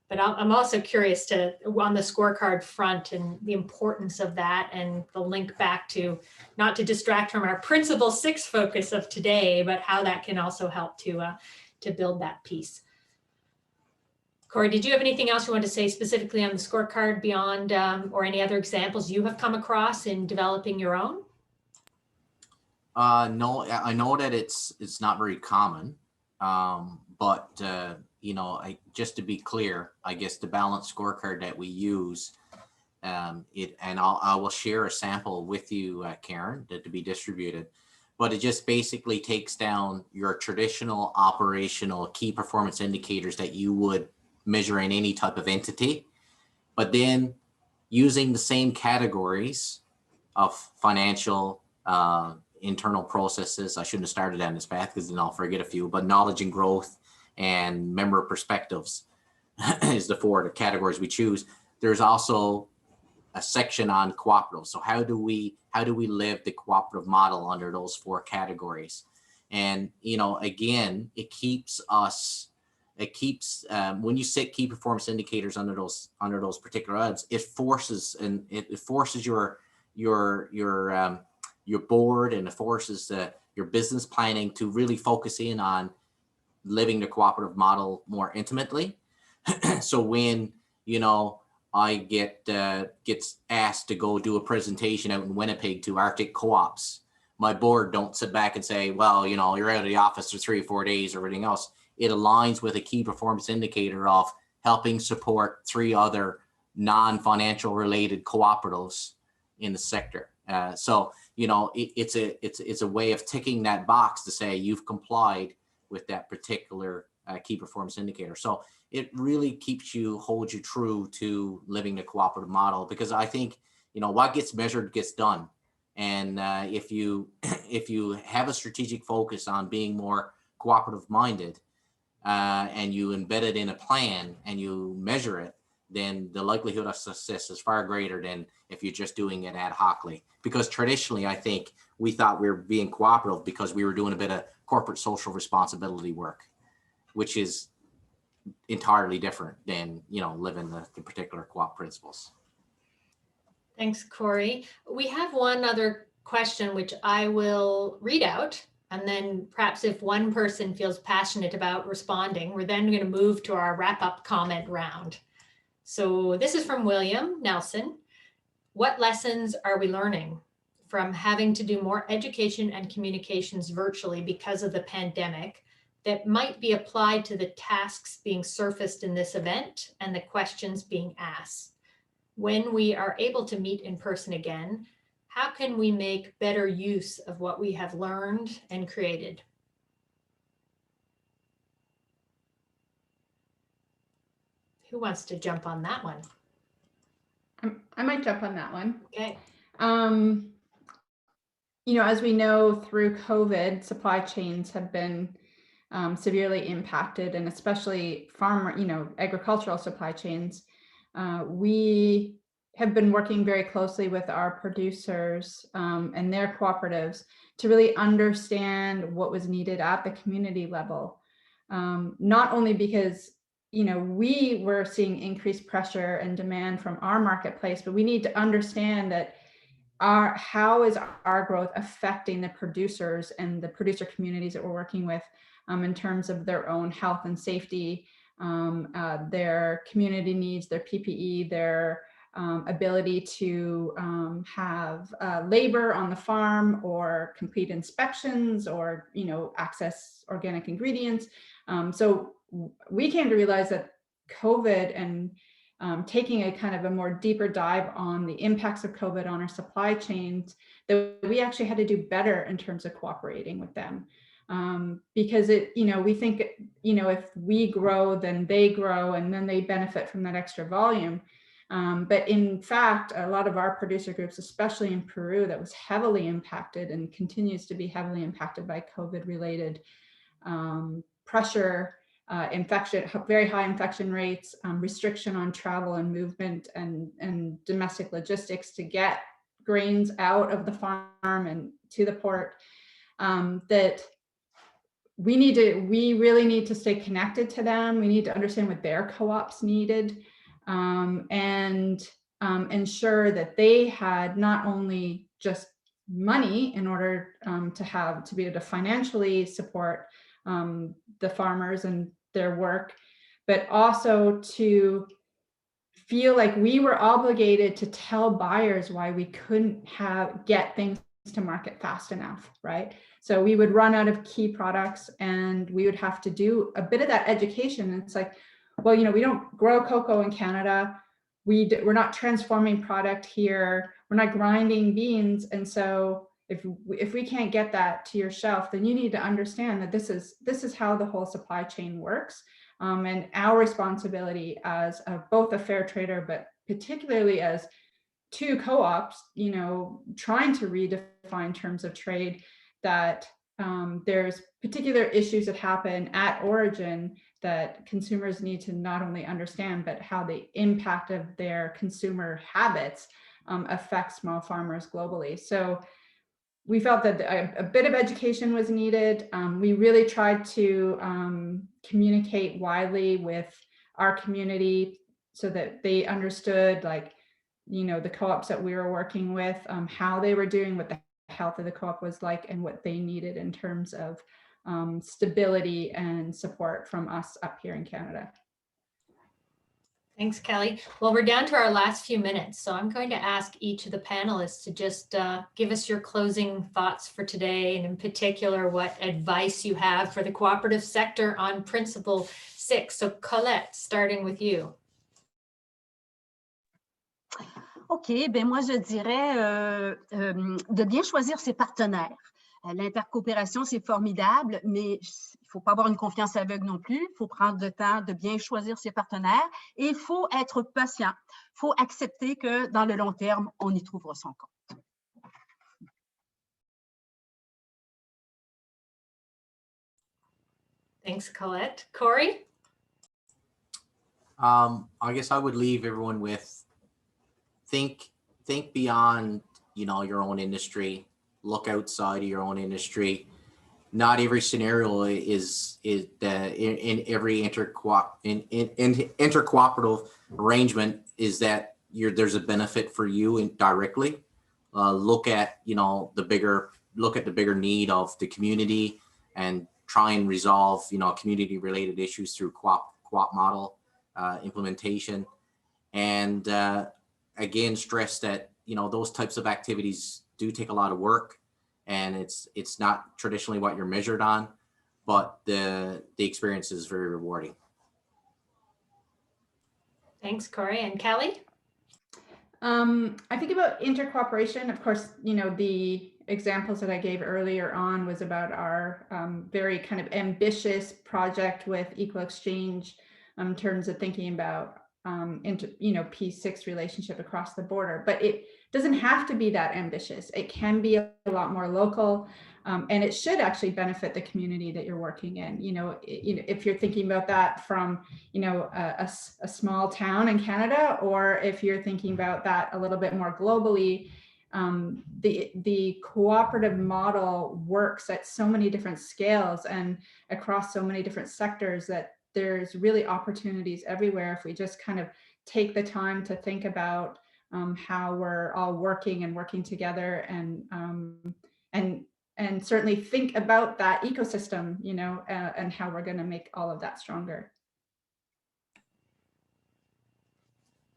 S1: but I'm also curious on the scorecard front and the importance of that and the link back to, not to distract from our principle 6 focus of today, but how that can also help to build that piece. Corey, did you have anything else you want to say specifically on the scorecard beyond, or any other examples you have come across in developing your own?
S2: No, I know that it's not very common, but just to be clear, I guess the balanced scorecard that we use, I will share a sample with you, Karen, to be distributed. But it just basically takes down your traditional operational key performance indicators that you would measure in any type of entity, but then using the same categories of financial, internal processes. I shouldn't have started down this path because then I'll forget a few, but knowledge and growth and member perspectives is the four categories we choose. There's also a section on cooperative. So how do we live the cooperative model under those four categories? And, again, it keeps when you set key performance indicators under those particular odds, it forces your board and it forces your business planning to really focus in on living the cooperative model more intimately. So when, I gets asked to go do a presentation out in Winnipeg to Arctic co-ops, my board don't sit back and say, well, you're out of the office for 3 or 4 days or everything else. It aligns with a key performance indicator of helping support 3 other non-financial related cooperatives in the sector. So it's a way of ticking that box to say you've complied with that particular key performance indicator. So it really holds you true to living the cooperative model, because I think, what gets measured gets done. And if you have a strategic focus on being more cooperative minded, and you embed it in a plan and you measure it, then the likelihood of success is far greater than if you're just doing it ad hocly. Because traditionally, I think we thought we were being cooperative because we were doing a bit of corporate social responsibility work, which is entirely different than, living the particular co-op principles.
S1: Thanks, Corey. We have one other question, which I will read out. And then perhaps if one person feels passionate about responding, we're then going to move to our wrap-up comment round. So this is from William Nelson. What lessons are we learning from having to do more education and communications virtually because of the pandemic that might be applied to the tasks being surfaced in this event and the questions being asked? When we are able to meet in person again, how can we make better use of what we have learned and created? Who wants to jump on that one?
S3: I might jump on that one.
S1: Okay.
S3: As we know, through COVID, supply chains have been severely impacted, and especially agricultural supply chains. We have been working very closely with our producers and their cooperatives to really understand what was needed at the community level. Not only because we were seeing increased pressure and demand from our marketplace, but we need to understand that how is our growth affecting the producers and the producer communities that we're working with in terms of their own health and safety, their community needs, their PPE, their ability to have labor on the farm or complete inspections or access organic ingredients. So we came to realize that COVID and taking a kind of a more deeper dive on the impacts of COVID on our supply chains, that we actually had to do better in terms of cooperating with them. Because we think, if we grow, then they grow, and then they benefit from that extra volume. But in fact, a lot of our producer groups, especially in Peru, that was heavily impacted and continues to be heavily impacted by COVID-related pressure, infection, very high infection rates, restriction on travel and movement and domestic logistics to get grains out of the farm and to the port, that we really need to stay connected to them. We need to understand what their co-ops needed, and ensure that they had not only just money in order to be able to financially support the farmers and their work, but also to feel like we were obligated to tell buyers why we couldn't get things to market fast enough, right? So we would run out of key products and we would have to do a bit of that education. And it's like, well, you know, we don't grow cocoa in Canada. We're not transforming product here. We're not grinding beans. And so if we can't get that to your shelf, then you need to understand that this is how the whole supply chain works. And our responsibility as both a fair trader, but particularly as two co-ops, you know, trying to redefine terms of trade, that there's particular issues that happen at origin that consumers need to not only understand, but how the impact of their consumer habits affect small farmers globally. So we felt that a bit of education was needed. We really tried to communicate widely with our community so that they understood, like, you know, the co-ops that we were working with, how they were doing, what the health of the co-op was like, and what they needed in terms of stability and support from us up here in Canada.
S1: Thanks, Kelly. Well, we're down to our last few minutes, so I'm going to ask each of the panelists to just give us your closing thoughts for today, and in particular, what advice you have for the cooperative sector on Principle 6. So Colette, starting with you.
S4: OK, ben moi je dirais de bien choisir ses partenaires. L'intercoopération, c'est formidable, mais il ne faut pas avoir une confiance aveugle non plus. Il faut prendre le temps de bien choisir ses partenaires et il faut être patient. Il faut accepter que dans le long terme, on y trouvera son compte.
S1: Thanks, Colette. Corey?
S2: I guess I would leave everyone with think beyond, you know, your own industry. Look outside of your own industry. Not every scenario is in every intercooperative arrangement is that there's a benefit for you directly. Look at, you know, the bigger need of the community and try and resolve, you know, community related issues through co-op model implementation. And again, stress that, you know, those types of activities do take a lot of work, and it's not traditionally what you're measured on, but the experience is very rewarding.
S1: Thanks, Corey. And Kelly?
S3: I think about intercooperation. Of course, you know, the examples that I gave earlier on was about our very kind of ambitious project with Equal Exchange in terms of thinking about P6 relationship across the border, but it doesn't have to be that ambitious. It can be a lot more local, and it should actually benefit the community that you're working in. You know, if you're thinking about that from, you know, a small town in Canada, or if you're thinking about that a little bit more globally, the cooperative model works at so many different scales and across so many different sectors that there's really opportunities everywhere if we just kind of take the time to think about how we're all working together, and certainly think about that ecosystem, you know, and how we're going to make all of that stronger.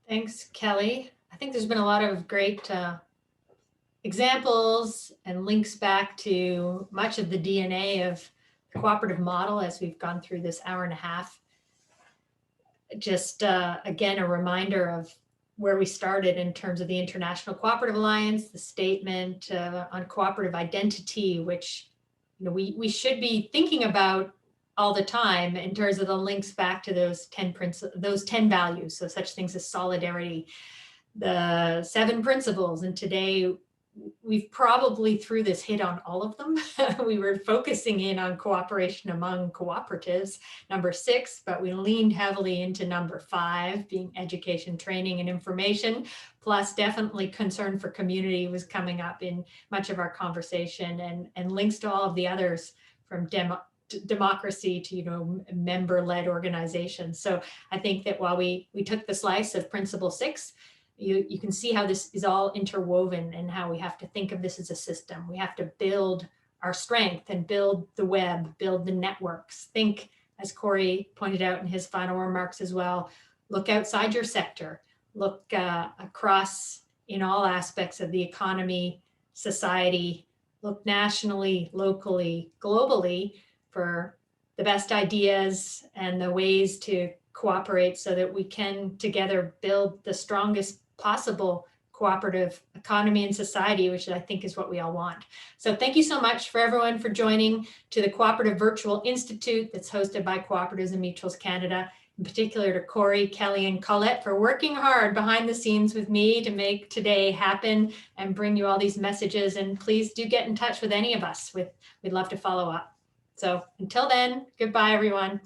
S1: Thanks, Kelly. I think there's been a lot of great examples and links back to much of the DNA of the cooperative model as we've gone through this hour and a half. Just again, a reminder of where we started in terms of the International Cooperative Alliance, the statement on cooperative identity, which, you know, we should be thinking about all the time in terms of the links back to those 10 values. So such things as solidarity, the 7 principles, and today we've probably through this hit on all of them. We were focusing in on cooperation among cooperatives, number 6, but we leaned heavily into number 5, being education, training, and information, plus definitely concern for community was coming up in much of our conversation, and links to all of the others from democracy to, you know, member-led organizations. So I think that while we took the slice of Principle 6, you can see how this is all interwoven and how we have to think of this as a system. We have to build our strength and build the web, build the networks, think as Corey pointed out in his final remarks as well, look outside your sector, look across in all aspects of the economy, society, look nationally, locally, globally for the best ideas and the ways to cooperate so that we can together build the strongest possible cooperative economy and society, which I think is what we all want. So thank you so much for everyone for joining to the Cooperative Virtual Institute that's hosted by Cooperatives and Mutuals Canada, in particular to Corey, Kelly, and Colette for working hard behind the scenes with me to make today happen and bring you all these messages. And please do get in touch with any of us. We'd love to follow up. So until then, goodbye, everyone.